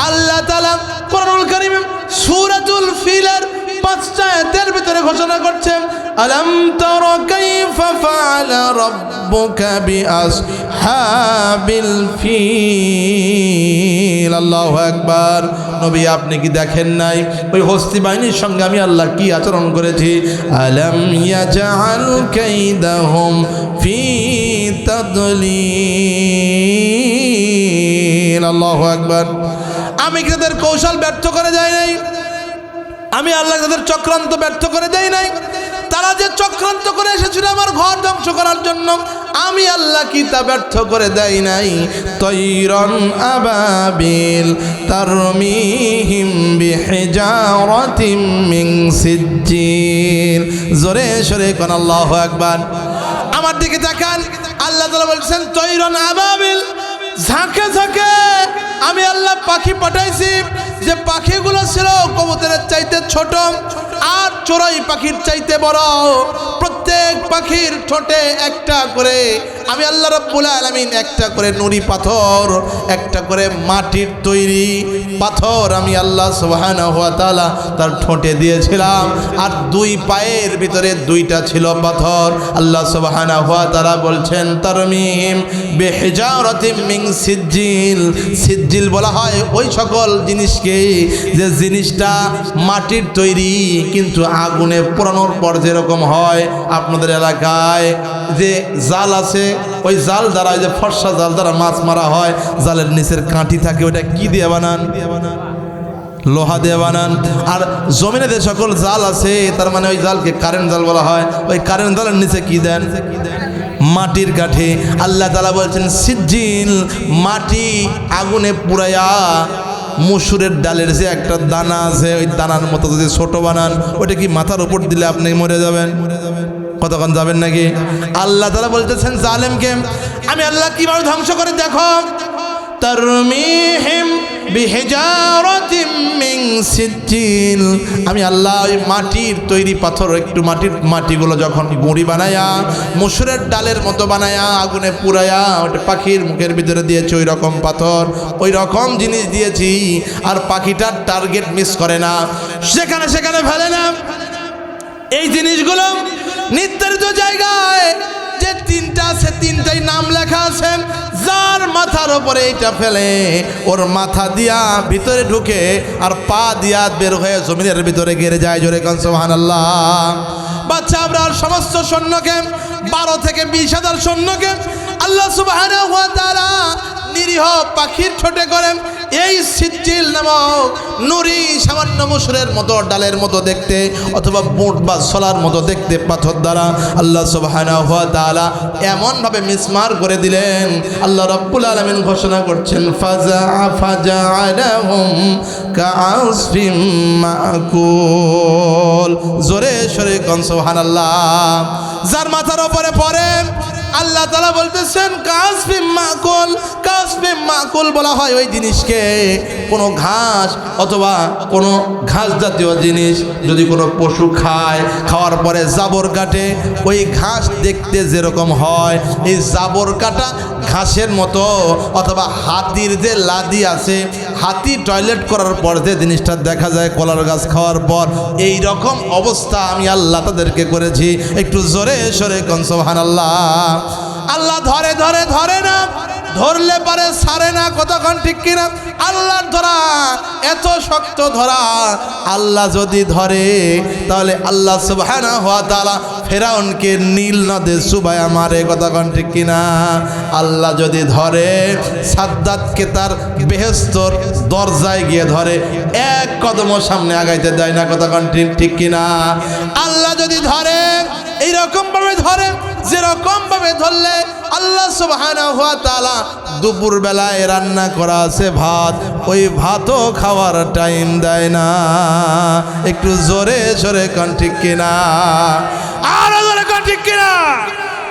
আল্লাহ তাআলা কোরআনুল কারীমে সূরাতুল ফিলের 5টা আয়াতের ভিতরে ঘোষণা করছেন, আলাম তারা কাইফা ফাআলা রাব্বুকা বিআসহাবিল ফিল। আল্লাহু আকবার। নবী আপনি কি দেখেন নাই ওই হস্তি বাহিনীর সঙ্গে আমি আল্লাহ কি আচরণ করেছি? আলাম ইয়াজআল কাইদাহুম ফি তাদলিল। আল্লাহু আকবার। আমি কি তাদের কৌশল ব্যর্থ করে যাই নাই? আমি আল্লাহ তাদের চক্রান্ত ব্যর্থ করে দেই নাই? তারা যে চক্রান্ত করে এসেছিল আমার ঘর ধ্বংস করার জন্য, আমি আল্লাহ কি তা ব্যর্থ করে দেই নাই? তায়রান আবাবিল তারমিহিম বিহিজারাতিম মিন সিজ্জিল। জোরে সোরে কোন আল্লাহু আকবার। আমার দিকে তাকান, আল্লাহ তাআলা বলছেন তায়রান আবাবিল, ঝাঁকে ঝাঁকে আমি আল্লাহ পাখি পাঠাইছি, যে পাখিগুলো ছিল কবুতরের চাইতে ছোট আর চড়াই পাখির চাইতে বড়। প্রত্যেক পাখির ঠোঁটে একটা করে আমি আল্লাহ রাব্বুল আলামিন একটা করে নুরি পাথর, একটা করে মাটির তৈরি পাথর আমি আল্লাহ সুবহানাহু ওয়া তাআলা তার ঠোঁটে দিয়েছিলাম। আর দুই পায়ের ভিতরে দুইটা ছিল পাথর। আল্লাহ সুবহানাহু ওয়া তাআলা বলছেন তারমিহিম বিহিজারাতিম মিন সিজ্জিল। সিজ্জিল বলা হয় ওই সকল জিনিসকে যে জিনিসটা মাটির তৈরি কিন্তু আগুনে পোড়ানোর পর যেরকম হয়। আপনাদের এলাকায় যে জাল আছে, ওই জাল দ্বারা, যে ফর্সা জাল দ্বারা মাছ মারা হয়, জালের নিচের কাঁটি থাকে, ওটা কি দিয়ে বানান? লোহা দিয়ে বানান। আর জমিনে যে সকল জাল আছে তার মানে ওই জালকে কারেন্ট জাল বলা হয়। ওই কারেন্ট জালের নিচে কি দেন? মাটির কাঠি। আল্লাহ তাআলা বলছেন সিজ্জিল, মাটি আগুনে পুড়াইয়া মসুরের ডালের যে একটা দানা আছে ওই দানার মতো যদি ছোট বানান, ওটা কি মাথার উপর দিলে আপনি মরে যাবেন? কতক্ষণ যাবেন নাকি? আল্লাহ তাআলা বলতেছেন জালেমকে আমি আল্লাহ কিভাবে ধ্বংস করে দেখো। তারমিহিম বিহিজারাতিম মিন সিজ্জিল। আমি আল্লাহ ওই মাটির তৈরি পাথর, একটু মাটিগুলো যখন গুঁড়ি বানায়া মসুরের ডালের মতো বানায়া আগুনে পুড়ায়া ওটা পাখির মুখের ভিতরে দিয়েছি, ওই রকম পাথর, ওই রকম জিনিস দিয়েছি। আর পাখিটার টার্গেট মিস করে না, সেখানে সেখানে ফেলে না। এই জিনিসগুলো নির্ধারিত জায়গায় যে তিনটা আছে, তিনটাই নাম লেখা আছে। যার মাথার উপরে এটা ফেলে ওর মাথা দিয়া ভিতরে ঢুকে আর পা দিয়া বের হয়ে জমিনের ভিতরে গেড়ে যায়। জোরে কোন সুবহানাল্লাহ। বাচ্চা আমরা সমস্ত সৈন্যকে 12 থেকে 20,000 সৈন্যকে আল্লাহ সুবহানাহু ওয়া তাআলা নিরীহ পাখির ঠোঁটে করে এই সিজিল নামক নুরি সামান্য মুসুরের মতো ডালের মতো দেখতে অথবা বুট বা ছলার মতো দেখতে পাথর দ্বারা আল্লাহ সুবহানাহু ওয়া তাআলা এমনভাবে মিসমার করে দিলেন। আল্লাহ রাব্বুল আলামিন ঘোষণা করছেন ফাজআলাহুম কাআসফিম মাকুল। জোরে সরে কোন সুবহানাল্লাহ। যার মাথার উপরে পড়ে আল্লাহ তাআলা বলতেছেন কাসফিম মাকুল। কাসফিম মাকুল বলা হয় ওই জিনিসকে কোনো ঘাস অথবা কোনো ঘাস জাতীয় জিনিস যদি কোনো পশু খায়, খাওয়ার পরে জাবর কাটে, ওই ঘাস দেখতে যেরকম হয় এই জাবর কাটা ঘাসের মতো, অথবা হাতির যে লাদি আছে, হাতি টয়লেট করার পর যে জিনিসটা দেখা যায় কলার গাছ খাওয়ার পর, এই রকম অবস্থা আমি আল্লাহ তাদেরকে করেছি। একটু জোরে সরে কোন সুবহানাল্লাহ। আল্লাহ ধরে ধরে ধরে না, ধরলে পারে ছাড়ে না, কতক্ষণ ঠিক কিনা? আল্লাহর ধরা এত শক্ত ধরা, আল্লাহ যদি ধরে তাহলে আল্লাহ সুবহানাহু ওয়া তাআলা ফেরাউনকে নীল নদে চুবায়া মারে, কতক্ষণ ঠিক কিনা? আল্লাহ যদি ধরে সাদ্দাতকে তার বেহেশতর দরজায় গিয়ে ধরে, এক কদমও সামনে আগাইতে দেয় না, কতক্ষণ ঠিক কিনা? আল্লাহ যদি ধরে এইরকম ভাবে ধরে যেরকম ভাবে ধরলে আল্লাহ সুবহানাহু ওয়া তাআলা দুপুর বেলায় রান্না করা আছে ভাত, ওই ভাতও খাওয়ার টাইম দেয় না। একটু জোরে জোরে কোন ঠিক কিনা? আরো জোরে কোন ঠিক কিনা?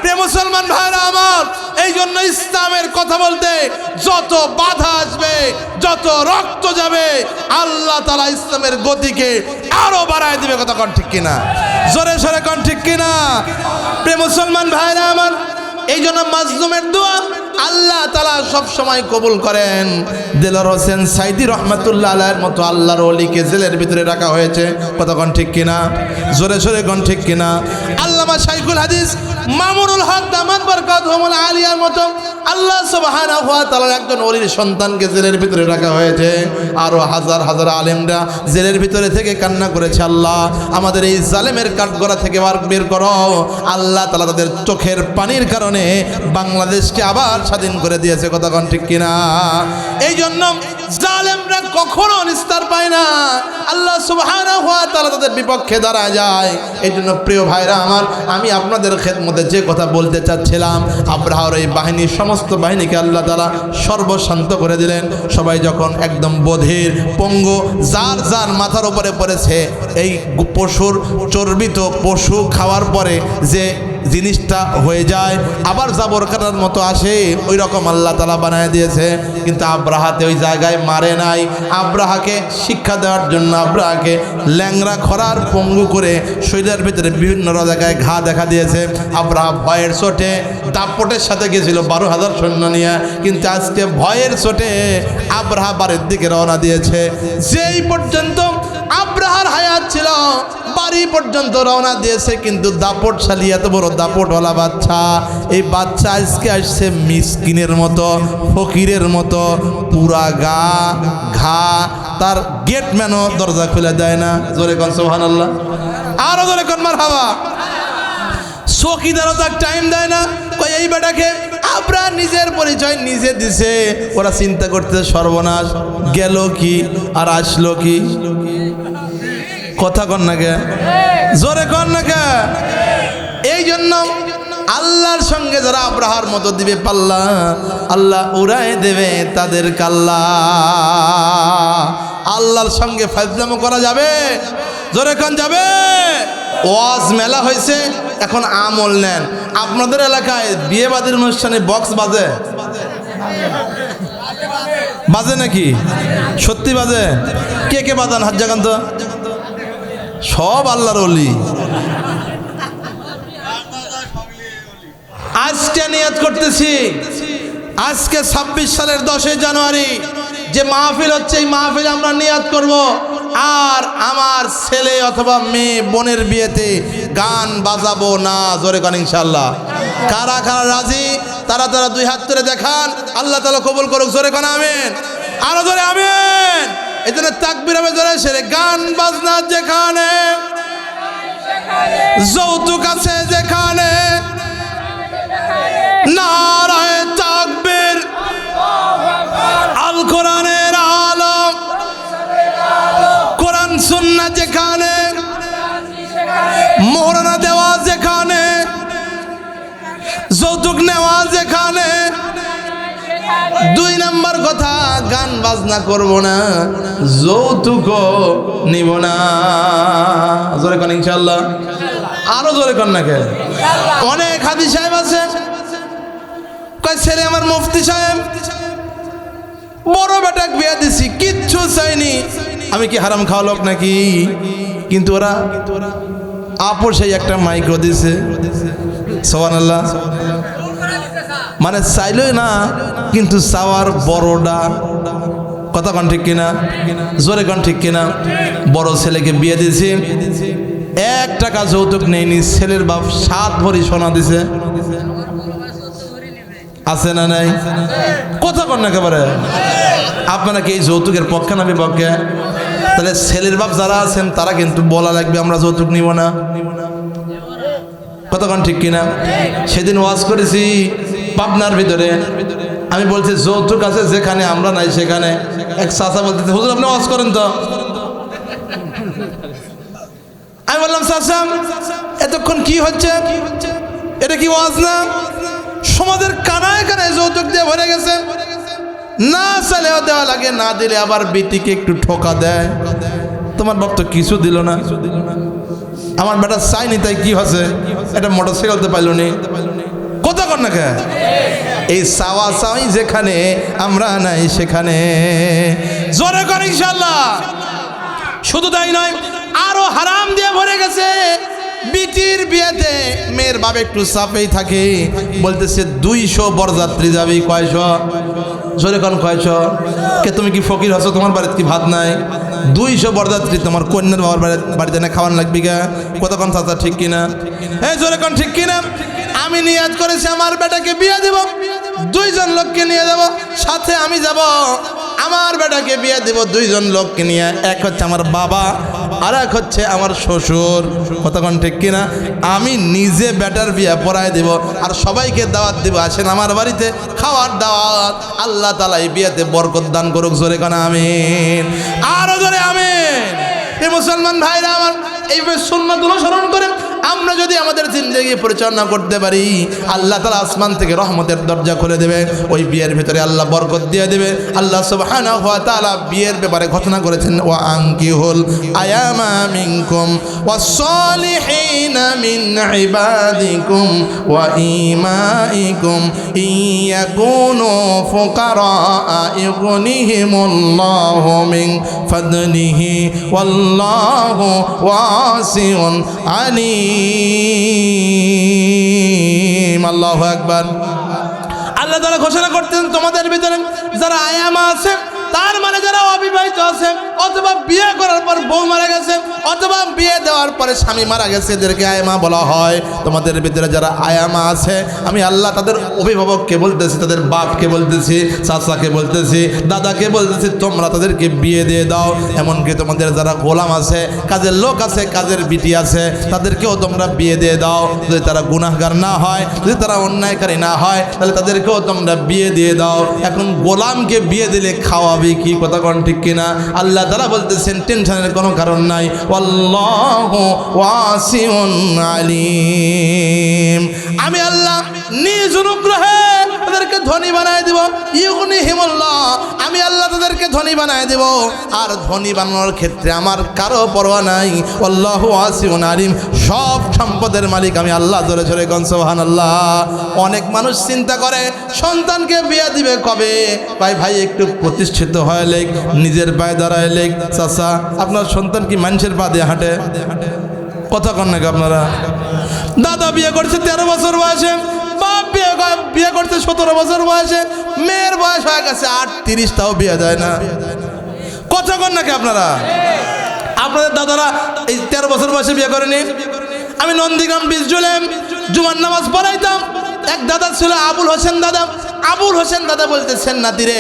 প্রিয় মুসলমান ভাইরা আমার, এই জন্য ইসলামের কথা বলতে যত বাধা আসবে, যত রক্ত যাবে, আল্লাহ তাআলা ইসলামের গতিকে আরো বাড়ায় দিবে, কথা কোন ঠিক কিনা? জোরে জোরে কোন ঠিক কিনা? প্রিয় মুসলমান ভাইরা আমার, এই জন্য মাজলুমের দোয়া আল্লাহ তাআলা সব সময় কবুল করেন। দেলোয়ার হোসেন সাইদি রহমাতুল্লাহ আলাইহির মতো আল্লাহর ওলিকে জেলের ভিতরে রাখা হয়েছে, কতক্ষণ ঠিক কিনা? জোরে জোরে কোন ঠিক কিনা? আল্লামা শাইখুল হাদিস মামুনুল হক দামাত বরকাতুহুল আলিয়ার মতো আল্লাহ সুবহানাহু ওয়া তাআলার একজন ওলির সন্তানকে জেলের ভিতরে রাখা হয়েছে। আরো হাজার হাজার আলেমরা জেলের ভিতরে থেকে কান্না করেছে, আল্লাহ আমাদের এই জালেমের কাঠগড়া থেকে বের করো। আল্লাহ তাআলা তাদের চোখের পানির কারণে বাংলাদেশকে আবার স্বাধীন করে দিয়েছে, কতক্ষণ ঠিক কিনা? এই জন্য জালেমরা কখনো নিস্তার পায় না, আল্লাহ সুবহানাহু ওয়া তাআলা তাদের বিপক্ষে দাঁড়ায় যায়। এই জন্য প্রিয় ভাইরা আমার, আমি আপনাদের খেদমতে যে কথা বলতে চাচ্ছিলাম, আব্রাহার এই বাহিনী, সমস্ত বাহিনীকে আল্লাহ তাআলা সর্বশান্ত করে দিলেন। সবাই যখন একদম বধির পঙ্গু, যার যার মাথার উপরে পড়েছে এই পশুর চর্বিত পশু খাওয়ার পরে যে জিনিসটা হয়ে যায়, আবার জাবর কাটার মতো আসে, ওই রকম আল্লাহ তাআলা বানায় দিয়েছে। কিন্তু আব্রাহাতে ওই জায়গায় মারে নাই। আব্রাহাকে শিক্ষা দেওয়ার জন্য আব্রাহাকে ল্যাংরা খরার পঙ্গু করে শরীরের ভিতরে বিভিন্ন জায়গায় ঘা দেখা দিয়েছে। আব্রাহা ভয়ের চোটে দাপটের সাথে গেছিল 12,000 সৈন্য নিয়ে, কিন্তু আজকে ভয়ের চোটে আব্রাহা বাড়ির দিকে রওনা দিয়েছে। যেই পর্যন্ত আব্রাহার হায়াত ছিল বাড়ি পর্যন্ত রওনা দিয়েছে, কিন্তু দাপটশালী এত বড় দাপটওয়ালা বাচ্চা, এই বাচ্চা আজকে আসছে মিসকিনের মতো, ফকিরের মতো, পুরা গা ঘা, তার গেটম্যানও দরজা খুলে দেয় না। জোরে কোন সুবহানাল্লাহ, আরো জোরে কোন মারহাবা। চৌকিদারও তার টাইম দেয় না। এই বেটাকে আব্রাহা নিজের পরিচয় নিজে দিছে, ওরা চিন্তা করতে সর্বনাশ গেল কি আর আসলো কি, কথা কন না কে? জোরে কন না কে? এই জন্য আল্লাহর সঙ্গে যারা আব্রাহার মতো দিবে পাল্লা, আল্লাহ উড়ায় দেবে তাদের কাল্লা। আল্লাহর সঙ্গে ফাজলামো করা যাবে? জোরে কন যাবে? ওয়াজ মেলা হয়েছে, এখন আমল নেন। আপনাদের এলাকায় বিয়ে বাদের অনুষ্ঠানে বক্স বাজে? বাজে নাকি? সত্যি বাজে? কে কে বাজান হাত জাগান তো? সব আল্লাহর ওলি। আজকে নিয়ত করতেছি, আজকে 26 সালের 10 জানুয়ারি যে মাহফিল হচ্ছে, এই মাহফিল আমরা নিয়ত করব, আর আমার ছেলে অথবা মেয়ে বোনের বিয়েতে গান বাজাবো না। জোরে গান ইনশাআল্লাহ। কারা কারা রাজি তারা তারা দুই হাত তুলে দেখান, আল্লাহ তাআলা কবুল করুক। জোরে গান আমিন, আরো জোরে আমিন। এই জন্য তাকবীর হবে জোরে সেরে। গান বাজনা যেখানে, যৌতুক আছে যেখানে, নারায়ে তাকবীর, আল কোরআনের দুই নাম্বার কথা, গান বাজনা করব না, যৌতুকও নিব না। জোরে কোন ইনশাআল্লাহ, আরো জোরে কোন নাকি। অনেক হাজি সাহেব আছে, কয় ছেলে আমার মুফতি সাহেব, বড় বেটাক বিয়া দিছি, কিচ্ছু চাইনি, আমি কি হারাম খাওয়া লোক নাকি? কিন্তু ওরা আপোষে একটা মাইক্রো দিছে, সুবহানাল্লাহ। মানে চাইলই না, কিন্তু চাওয়ার বড়টা। কথা কন ঠিক কিনা? জোরে কন ঠিক কিনা? বড় ছেলেকে বিয়ে দিয়েছি, 1 টাকা যৌতুক নেয়নি, ছেলের বাপ 7 ভরি সোনা দিছে। আছে না নাই? কথা কন না একেবারে। আপনারা কি এই যৌতুকের পক্ষে না বিপক্ষে? তাহলে ছেলের বাপ যারা আছেন তারা কিন্তু বলা লাগবে আমরা যৌতুক নিব না। কতক্ষণ ঠিক কিনা? সেদিন ওয়াজ করেছি পাবনার ভিতরে, আমি বলছি যৌতুক আছে যেখানে, আমরা নাই সেখানে। এক চাচা বলতে, হুজুর আপনি ওয়াজ করেন তো। আমি বললাম চাচা এতক্ষণ কি হচ্ছে, এটা কি ওয়াজ না? সমাজের কানায় কানায় যৌতুক দিয়ে ভরে গেছে, না চাইলেও দেওয়া লাগে, না দিলে আবার বেটিকে একটু ঠোকা দেয়। তোমার বাপ তো কিছু দিল না, আমার বেটা চাইনি তাই কি হচ্ছে, এটা মোটরসাইকেল তো পাইল নি। কথা কর না কে? এই চাওয়া চাই যেখানে, আমরা নাই সেখানে। জোরে কর ইনশাআল্লাহ। শুধু তাই নয়, আরো হারাম দিয়ে ভরে গেছে। বিটির বিয়েতে মেয়ের বাপ একটু চাপেই থাকে, বলতেছে 200 বরযাত্রী যাবি। কয়শো? জোরে কোন কয়শো? কে তুমি কি ফকির হছো, তোমার বাড়িতে কি ভাত নাই? 200 বরযাত্রী তোমার কন্যার বাবার বাড়িতে না খাওয়ান লাগবি গা। কত কোন চাচা ঠিক কিনা? হ্যাঁ জোরে কোন ঠিক কিনা? আমি নিয়াত করেছি আমার বেটাকে বিয়ে দেব, 2 জন লোককে নিয়ে যাব, সাথে আমি যাব। আমার বেটাকে বিয়ে দেব 2 জন লোককে নিয়ে, এক হচ্ছে আমার বাবা আর এক হচ্ছে আমার শ্বশুর। কতক্ষণ ঠিক কিনা? আমি নিজে বেটার বিয়ে পড়ায় দেব আর সবাইকে দাওয়াত দেব, আসেন আমার বাড়িতে খাওয়ার দাওয়াত। আল্লাহ তাআলা এই বিয়েতে বরকত দান করুক। জোরে কোন আমিন, আরো জোরে আমিন। এই মুসলমান ভাইরা আমার, এই সুন্নাত অনুসরণ করে আমরা যদি আমাদের জিন্দেগি পরিচালনা করতে পারি, আল্লাহ তাআলা আসমান থেকে রহমতের দরজা খুলে দেবে, ওই বিয়ের ভিতরে আল্লাহ বরকত দিয়ে দেবে। আল্লাহ সুবহানাহু ওয়া তাআলা বিয়ের ব্যাপারে ঘোষণা করেছেন, ওয়া আনকিহুল আয়ামা মিনকুম ওয়াস-সালিহিনা মিন ইবাদিকুম ওয়া ইমাইকুম ইয়াকুনু ফুকারা ইগনিহিমুল্লাহু মিন ফাদলিহি ওয়াল্লাহু ওয়াসিউন আলিম। আল্লাহু আকবার। আল্লাহ তাআলা ঘোষণা করতেন, তোমাদের ভিতরে যারা আয়ামা আছে, তার মানে যারা অবিবাহিত আছে, অথবা বিয়ে করার পর বউ মারা গেছে, অথবা বিয়ে দেওয়ার পরে স্বামী মারা গেছে, এদেরকে আয়ামা বলা হয়। তোমাদের ভিতরে যারা আয়ামা আছে, আমি আল্লাহ তাদের অভিভাবককে বলতেছি, তাদের বাপকে বলতেছি, চাচাকে বলতেছি, দাদাকে বলতেছি, তোমরা তাদেরকে বিয়ে দিয়ে দাও। এমনকি তোমাদের যারা গোলাম আছে, কাজের লোক আছে, কাজের বিটি আছে, তাদেরকেও তোমরা বিয়ে দিয়ে দাও। যদি তারা গুনাহগার না হয়, যদি তারা অন্যায়কারী না হয়, তাহলে তাদেরকেও তোমরা বিয়ে দিয়ে দাও। এখন গোলামকে বিয়ে দিলে খাওয়া কি? কথা কোন ঠিক কিনা? আল্লাহ তাআলা বলতেছেন টেনশনের কোনো কারণ নাই, আল্লাহু ওয়াসিউন আলিম। আমি আল্লাহ নিজ অনুগ্রহে তাদেরকে ধনী বানায় দেব। ইউগনিহিমুল্লাহ, আমি আল্লাহ তাদেরকে ধনী বানায় দেব। আর ধনী বানানোর ক্ষেত্রে আমার কারো পরোয়া নাই। আল্লাহু ওয়াসিউন আলিম, সব সম্পদের মালিক আমি আল্লাহ। জোরে জোরে কোন সুবহানাল্লাহ। অনেক মানুষ চিন্তা করে সন্তানকে বিয়ে দিবে কবে? ভাই একটু প্রতিষ্ঠিত হয় লেখ, নিজের পায়ে দাঁড়ায় লেখ। চাচা আপনার সন্তান কি মানুষের পা দিয়ে হাঁটে? কথা কন নাকি আপনারা? দাদা বিয়ে করছে 13 বছর বয়সে, বাপ বিয়ে করছে 17 বছর বয়সে, মেয়ের বয়স হয়ে গেছে 38, তাও বিয়ে দেয় না। কথা কন নাকি আপনারা? আপনাদের দাদারা এই 13 বছর বয়সে বিয়ে করেনি? আমি নন্দীগ্রাম 20 জুলাই জুমার নামাজ পড়াইতাম। এক দাদা ছিল আবুল হোসেন দাদা। আবুল হোসেন দাদা বলতেছেন, নাতিরে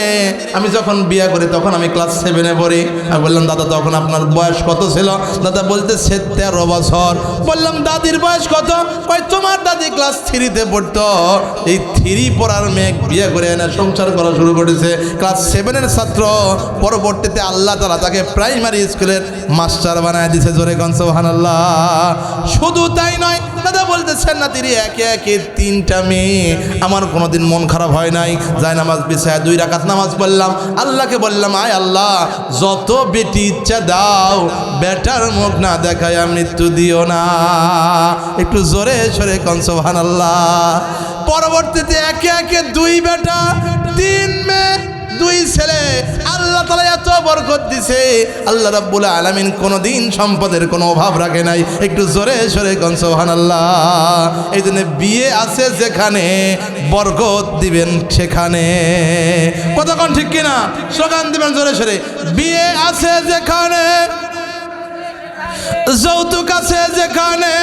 আমি যখন বিয়ে করি তখন আমি ক্লাস 7-এ পড়ি। আমি বললাম দাদা তখন আপনার বয়স কত ছিল? দাদা বলতেছে 13 বছর। বললাম দাদির বয়স কত? কয় তোমার দাদি ক্লাস 3-তে পড়তো। এই 3 পড়ার মেয়ে বিয়ে করে এনে সংসার করা শুরু করেছে, ক্লাস 7-এর ছাত্র। পরবর্তীতে আল্লাহ তাআলা তাকে প্রাইমারি স্কুলের মাস্টার বানায় দিয়েছে। জোরে কোন সুবহানাল্লাহ। শুধু তাই নয়, দাদা বলতেছেন নাতিরে একে একে 3টা মেয়ে। আমার কোনোদিন মন খারাপ হয় হয় নাই, যাই নামাজ বিছায় 2 রাকাত নামাজ পড়লাম, আল্লাহকে বললাম আয় আল্লাহ যত বেটি ইচ্ছা দাও, বেটার মুখ না দেখায় মৃত্যু দিও না। একটু জোরে সরে কোন সুবহানাল্লাহ। পরবর্তীতে একে একে 2 বেটা 3 মেয়ে 2 ছেলে, আল্লাহ তাআলা এত বরকত দিছে, আল্লাহ রাব্বুল আলামিন কোনোদিন সম্পদের কোনো অভাব রাখে নাই। একটু জোরে সরে কোন সুবহানাল্লাহ। এই জন্য বিয়ে আছে যেখানে বরকত দিবেন সেখানে। কতক্ষণ ঠিক কিনা? স্লোগান দিবেন জোরে সরে। বিয়ে আছে যেখানে, যৌতুক আছে যেখানে।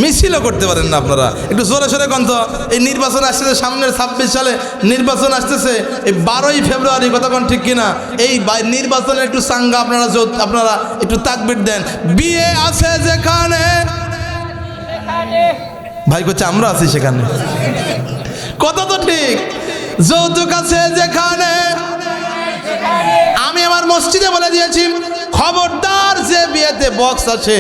মিছিলও করতে পারেন না আপনারা, একটু জোরে সরে কন্ত। এই নির্বাচন আসতেছে সামনের 26 সালে নির্বাচন আসতেছে, এই 12ই ফেব্রুয়ারি, কতক্ষণ ঠিক কিনা? এই নির্বাচনে একটু সাঙ্গা আপনারা একটু তাকবীর দেন। বিয়ে আছে যেখানে, ভাই করছে আমরা আছি সেখানে, কথা তো ঠিক। যৌতুক আছে যেখানে, আমি আমার মসজিদে বলে দিয়েছি খবরদার যে বিয়েতে বক্স আছে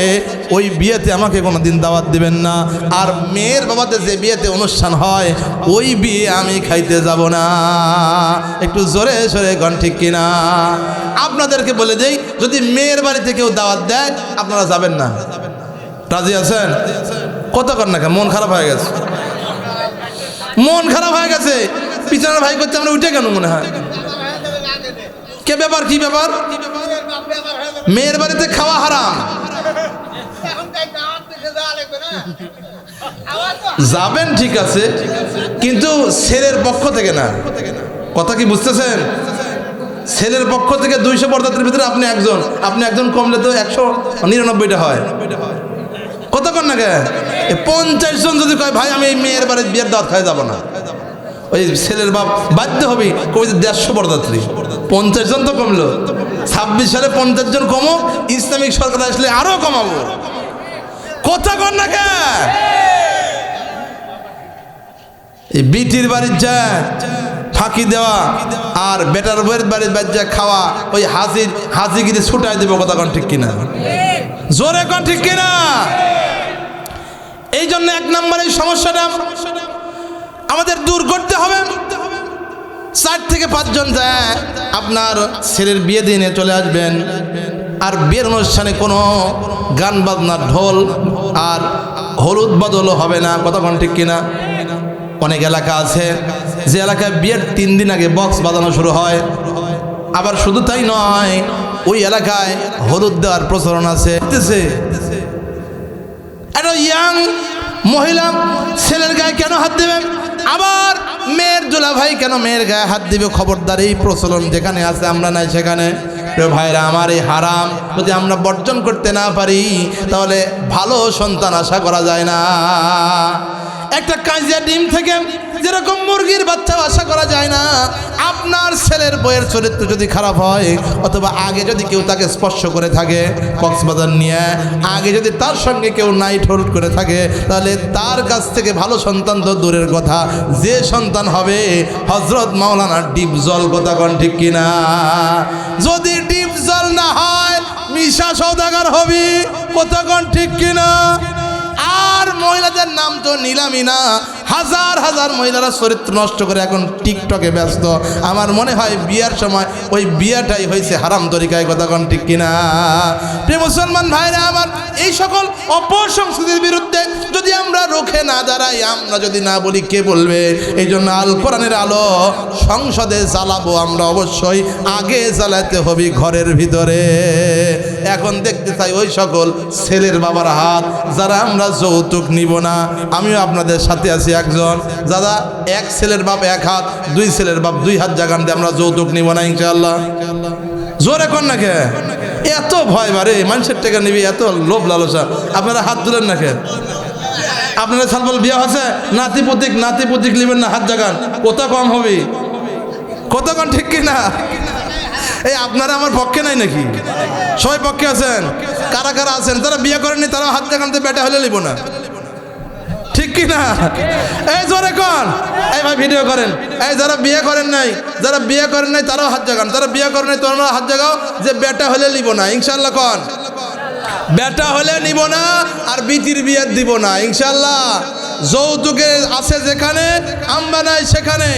ওই বিয়েতে আমাকে কোনোদিন দাওয়াত দিবেন না। আর মেয়ের বাবাতে যে বিয়েতে অনুষ্ঠান হয় ওই বিয়ে আমি খাইতে যাব না। একটু জোরে সরে গান ঠিক কিনা? আপনাদেরকে বলে দেই, যদি মেয়ের বাড়িতে কেউ দাওয়াত দেয় আপনারা যাবেন না, রাজি আছেন? কত কর না, মন খারাপ হয়ে গেছে, মন খারাপ হয়ে গেছে। পিছনের ভাই করতে আমরা উঠে কেন মনে হয়? কে ব্যাপার, কি ব্যাপার? মেয়ের বাড়িতে খাওয়া হারাম, যাবেন ঠিক আছে, কিন্তু ছেলের পক্ষ থেকে না। কথা কি বুঝতেছেন? ছেলের পক্ষ থেকে 200 বরযাত্রীর ভিতরে আপনি একজন কমলে তো 199টা হয়। কতক্ষণ না কে 50 জন যদি কয় ভাই আমি এই মেয়ের বাড়ির বিয়ের দাওয়াত খাই যাব না, ওই ছেলের বাপ বাধ্য হবে কবি 150 বরযাত্রী, 50 জন তো কমলো। 26 সালে 50 জন কমো, ইসলামিক সরকার আসলে আরো কমাবো। কথা কন না কে? এই বিটির বাড়ির যা ফাঁকি দেওয়া আর বেটার বইয়ের বাড়ির যা খাওয়া, ওই হাজিগিরি ছুটাই দেবো। কথা কন ঠিক কিনা? জোরে কন ঠিক কিনা? এই জন্য 1 নম্বর এই সমস্যাটা আমাদের দূর করতে হবে। 4 থেকে 5 জন যায় আপনার ছেলের বিয়ে দিনে চলে আসবেন, আর বিয়ের অনুষ্ঠানে কোনো গান বাজনা, ঢোল আর হলুদ বদলও হবে না। কতক্ষণ ঠিক কিনা? অনেক এলাকা আছে যে এলাকায় বিয়ের 3 দিন আগে বক্স বাজানো শুরু হয়। আবার শুধু তাই নয়, ওই এলাকায় হলুদ দেওয়ার প্রচলন আছে। একটা ইয়াং মহিলা ছেলের গায়ে কেন হাত দেবেন? আবার মেয়ের দুলাভাই কেন মেয়ের গায়ে হাত দিবে? খবরদার, এই প্রচলন যেখানে আছে আমরা নাই সেখানে। ভাইরা আমার, এই হারাম যদি আমরা বর্জন করতে না পারি তাহলে ভালো সন্তান আশা করা যায় না। একটা কাঁজিয়া ডিম থেকে যেরকম মুরগির বাচ্চা আশা করা যায় না, আপনার ছেলের বইয়ের চরিত্র যদি খারাপ হয়, অথবা আগে যদি কেউ তাকে স্পর্শ করে থাকে কক্সবাজার নিয়ে, আগে যদি তার সঙ্গে কেউ নাইট হোল্ড করে থাকে, তাহলে তার কাছ থেকে ভালো সন্তান তো দূরের কথা, যে সন্তান হবে হজরত মাওলানা ডিপ জল। কথা কন ঠিক কিনা? যদি ডিপ জল না হয় মিশা সওদাগর হবি। কথা কন ঠিক কিনা? আর মহিলাদের নাম তো নিলামই না, হাজার হাজার মহিলারা চরিত্র নষ্ট করে এখন টিকটকে ব্যস্ত। আমার মনে হয় বিয়ার সময় ওই বিয়াটাই হয়েছে হারাম তরিকায়। কথা কন ঠিক কিনা? প্রিয় মুসলমান ভাইরা আমার, এই সকল অপসংস্কৃতির বিরুদ্ধে যদি আমরা রুখে না দাঁড়াই, আমরা যদি না বলি, কে বলবে? এই জন্য আল কোরআনের আলো সংসদে জ্বালাবো আমরা, অবশ্যই আগে জ্বালাতে হবে ঘরের ভিতরে। এখন দেখতে চাই ওই সকল ছেলের বাবার হাত যারা আমরা যৌতুক নিব না। আমিও আপনাদের সাথে আছি একজন, দাদা 1 ছেলের বাপ 1 হাত, 2 ছেলের বাপ 2 হাত জাগান দিয়ে আমরা যৌতুক নিব না ইনশাআল্লাহ। জোরে কর না কে? এত ভয় বাড়ে মানুষের টাকা নিবি, এত লোভ লালসা। আপনারা হাত তুলেন না কে? আপনারা সালবল বিয়া আছে, নাতি পুতিক নিবেন না, হাত জাগান, কত কম হবে? কতক্ষণ ঠিক কিনা? এই আপনারা আমার পক্ষে নাই নাকি? সবাই পক্ষে আছেন? কারা কারা আছেন তারা বিয়ে করেননি, তারা হাত জাগানতে বেটা হলে নিব না, ঠিক কিনা? এই জোরে কন। এই ভাই ভিডিও করেন। এই যারা বিয়ে করেন নাই তারাও হাত জাগান, যারা বিয়ে করেন নাই তোমরা হাত জাগাও যে বেটা হলে নিব না ইনশাআল্লাহ। কন বেটা হলে নিব না, আর বিটির বিয়ে দিব না ইনশাআল্লাহ। যৌতুকের আছে যেখানে, আমরা নাই সেখানে।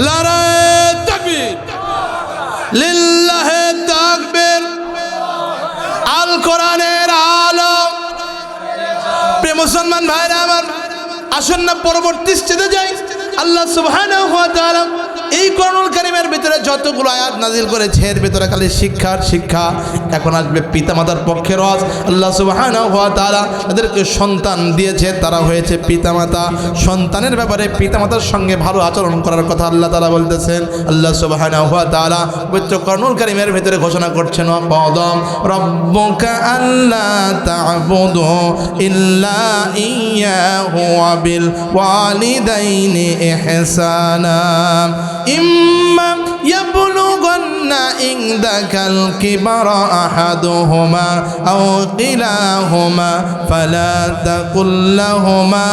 নারায়ে তাকবীর, লিল্লাহে তাকবীর। আল কোরআনের আলো। প্রিয় মুসলমান ভাইরা আমার, আসুন না পরবর্তী স্টেজে যাই। আল্লাহ সুবহানাহু ওয়া তাআলা এই কোরআনুল কারীমের ভিতরে যতগুলো আয়াত নাজিল করেছে এর ভিতরে খালি শিক্ষার শিক্ষা। এখন আসবে পিতামাতার পক্ষের ওয়াজ। আল্লাহ সুবহানাহু ওয়া তাআলা তাদেরকে সন্তান দিয়েছে, তারা হয়েছে পিতামাতা। সন্তানের ব্যাপারে পিতামাতার সঙ্গে ভালো আচরণ করার কথা আল্লাহ তাআলা বলতেছেন। আল্লাহ সুবহানাহু ওয়া তাআলা পবিত্র কোরআনুল কারীমের ভিতরে ঘোষণা করছেন, ওয়াকাদা রাব্বুকা আল্লা তা'বুদু ইল্লা ইয়্যাহু ওয়া বিল ওয়ালিদাইনি ইহসানা ইম্মা ইয়াবলুগান্না ইনদাকাল কিবারা আহাদুহুমা আও কিলাহুমা ফালা তাকুল লাহুমা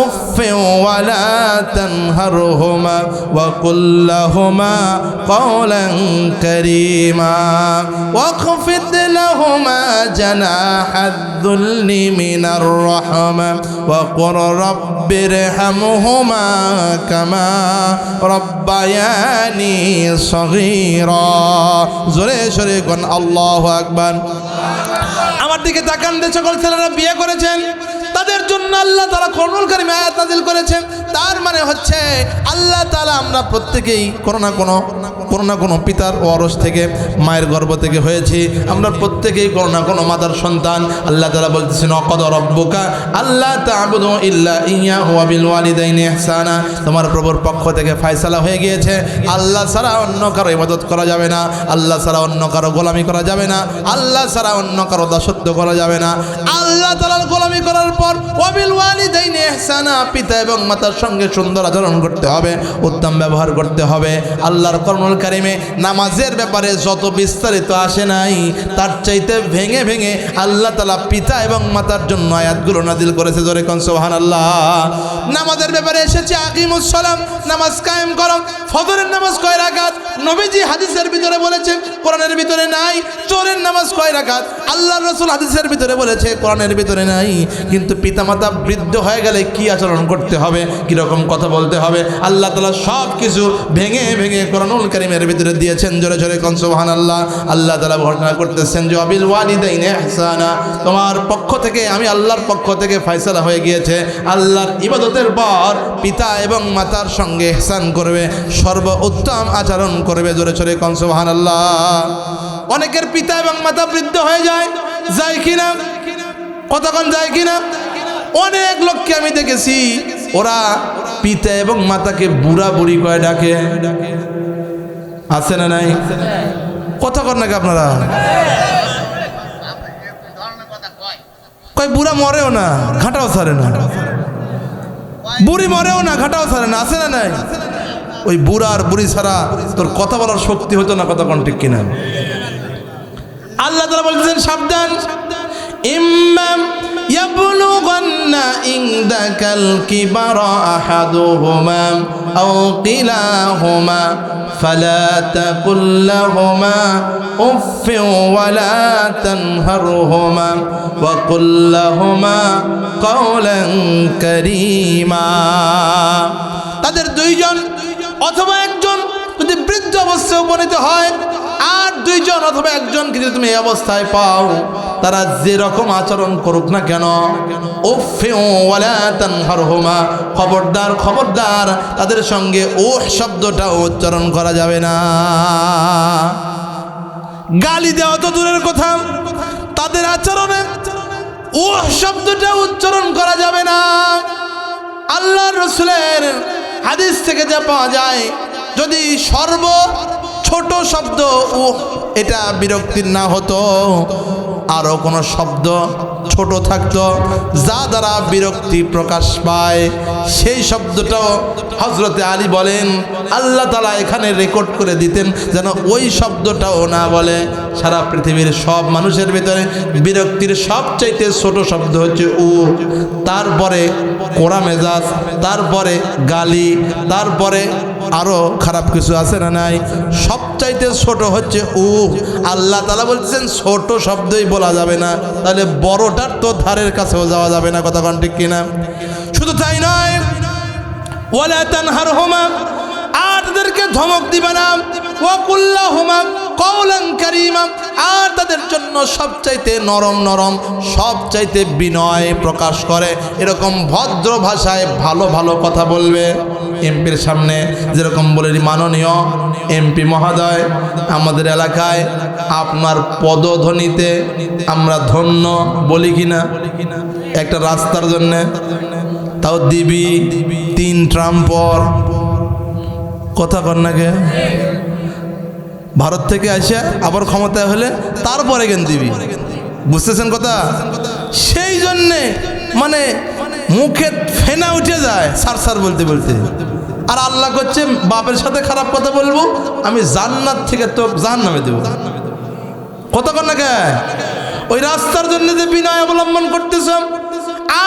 উফফিন ওয়া লা তানহারহুমা ওয়া কুল লাহুমা কওলান কারীমা ওয়াখফিদ লাহুমা জানাহাদ যুল্লি মিনার রাহমা ওয়া কুর রাব্বিরহামহুমা কামা রব্বায়ানি সগীরা। জোরে সরে কোন আল্লাহু আকবার। আমার দিকে তাকান, যে সকল ছেলেরা বিয়ে করেছেন তাদের জন্য আল্লাহ তাআলা কোরআনুল কারীমে আয়াত নাযিল করেছেন। তার মানে হচ্ছে আল্লাহ তাআলা আমরা প্রত্যেকেই কোনো না কোনো পিতার ওয়ারস থেকে, মায়ের গর্ভ থেকে হয়েছি। আমরা প্রত্যেকেই কোনো না কোনো মাতার সন্তান। আল্লাহ তাআলা বলতেছেন, ওয়াকাদা রাব্বুকা আল্লা তা'বুদু ইল্লা ইয়্যাহু ওয়া বিল ওয়ালিদাইনি ইহসানা। তোমার প্রভুর পক্ষ থেকে ফয়সালা হয়ে গিয়েছে, আল্লাহ ছাড়া অন্য কারো ইবাদত করা যাবে না, আল্লাহ ছাড়া অন্য কারো গোলামি করা যাবে না, আল্লাহ ছাড়া অন্য কারো দাসত্ব করা যাবে না। আল্লাহ তাআলার গোলামি করার পর ওয়া বিল ওয়ালিদাইনি ইহসানা, পিতা এবং মাতার সঙ্গে সুন্দর আচরণ করতে হবে, উত্তম ব্যবহার করতে হবে। আল্লাহর কোরআনুল কারীমে নামাজের ব্যাপারে যত বিস্তারিত আসে নাই, তার চাইতে ভেঙে ভেঙে আল্লাহ তাআলা পিতা এবং মাতার জন্য আয়াতগুলো নাযিল করেছে। জোরে কোন সুবহানাল্লাহ। নামাজের ব্যাপারে এসেছে আকিমুস সালাম, নামাজ কায়েম করো। ফজরের নামাজ কয় রাকাত? নবীজি হাদিসের ভিতরে বলেছেন, কোরআনের ভিতরে নাই। জোহরের নামাজ কয় রাকাত? আল্লাহর রাসূল হাদিসের ভিতরে বলেছে, কোরআনের ভিতরে নাই। কিন্তু পিতামাতা বৃদ্ধ হয়ে গেলে কি আচরণ করতে হবে, কিরকম কথা বলতে হবে, আল্লাহ তাআলা সব কিছু ভেঙে ভেঙে কোরআনুল কারীমের ভিতরে দিয়েছেন। জোরে জোরে কোন সুবহানাল্লাহ। আল্লাহ তাআলা ঘোষণা করতেছেন যে ওয়া বিল ওয়ালিদাইনি ইহসানা, তোমার পক্ষ থেকে, আমি আল্লাহর পক্ষ থেকে ফয়সালা হয়ে গিয়েছে, আল্লাহর ইবাদতের পর পিতা এবং মাতার সঙ্গে ইহসান করবে, সর্বোত্তম আচরণ করবে। জোরে জোরে কোন সুবহানাল্লাহ। অনেকের পিতা এবং মাতা বৃদ্ধ হয়ে যায় কিনা? কতক্ষণ যায় কিনা? অনেক লোককে আমি দেখেছি, ওরা পিতা এবং মাতাকে বুড়া বুড়ি কয় ডাকে। আছে না নাই? কথা কর নাকি আপনারা? কয় বুড়া মরেও না, ঘাটাও ছাড়ে না, বুড়ি মরেও না, ঘাটাও ছাড়ে না। আছে না নাই? ওই বুড়া আর বুড়ি ছাড়া তোর কথা বলার শক্তি হতো না। কথা কোন ঠিক কিনা? আল্লাহ তাআলা বলতেছেন, সাবধান, ইম্মা ইয়াবলুগান্না ইনদাকাল কিবারা আহাদুহুমা আও কিলাহুমা ফালা তাকুল লাহুমা উফফিন ওয়া লা তানহারহুমা ওয়া কুল লাহুমা কওলান কারীমা। তাদের দুইজন অথবা একজন যদি বৃদ্ধ অবস্থায় উপনীত হয়, আর দুইজন অথবা একজনকে যদি তুমি এই অবস্থায় পাও, তারা যেরকম আচরণ করুক না কেন, উফফিন ওয়া লা তানহারহুমা, খবরদার খবরদার তাদের সঙ্গে উহ শব্দটা উচ্চারণ করা যাবে না। গালি দেওয়া তো দূরের কথা, তাদের আচরণে উহ শব্দটা উচ্চারণ করা যাবে না। আল্লাহর রাসূলের হাদিস থেকে যা পাওয়া যায়, যদি সর্ব ছোট শব্দ এটা বিরক্তির না হতো, আরো কোনো শব্দ ছোট থাকতো যা দ্বারা বিরক্তি প্রকাশ পায়, সেই শব্দটাও হযরতে আলী বলেন আল্লাহ তাআলা এখানে রেকর্ড করে দিতেন যেন ওই শব্দটাও না বলে। সারা পৃথিবীর সব মানুষের ভিতরে বিরক্তির সবচাইতে ছোট শব্দ হচ্ছে উ, তারপরে কোরা মেজাজ, তারপরে গালি, তারপরে আরো খারাপ কিছু আছে না নাই? সবচাইতে ছোট হচ্ছে উ। আল্লাহ তাআলা বলছেন ছোট শব্দই বলা যাবে না, তাহলে বড়টার তো ধারের কাছেও যাওয়া যাবে না। কথা কোন ঠিক কিনা? শুধু তাই নয়, ওয়ালা তানহারহুমা, আর তাদেরকে ধমক দিবে না, ওয়া কুল লাহুমা কওলান কারীমা, আর তাদের জন্য সবচাইতে নরম নরম, সবচাইতে বিনয় প্রকাশ করে এরকম ভদ্র ভাষায় ভালো ভালো কথা বলবে। এমপির সামনে যেরকম বলে, মাননীয় এমপি মহোদয়, আমাদের এলাকায় আপনার পদধ্বনিতে আমরা ধন্য বলি কিনা একটা রাস্তার জন্যে, তাও দিবি 3 ট্রাম পর, কথা কর না কে? ভারত থেকে আসে আবার ক্ষমতায় হলে তারপরে কেন দিবি, বুঝতেছেন কথা? সেই জন্যে মানে মুখে ফেনা উঠে যায় সার সার বলতে বলতে। আর আল্লাহ করছে বাপের সাথে খারাপ কথা বলবো, আমি জান্নাত থেকে তো জাহান্নামে দেবো, কথা কর না কে? ওই রাস্তার জন্য যে বিনয় অবলম্বন করতেছ,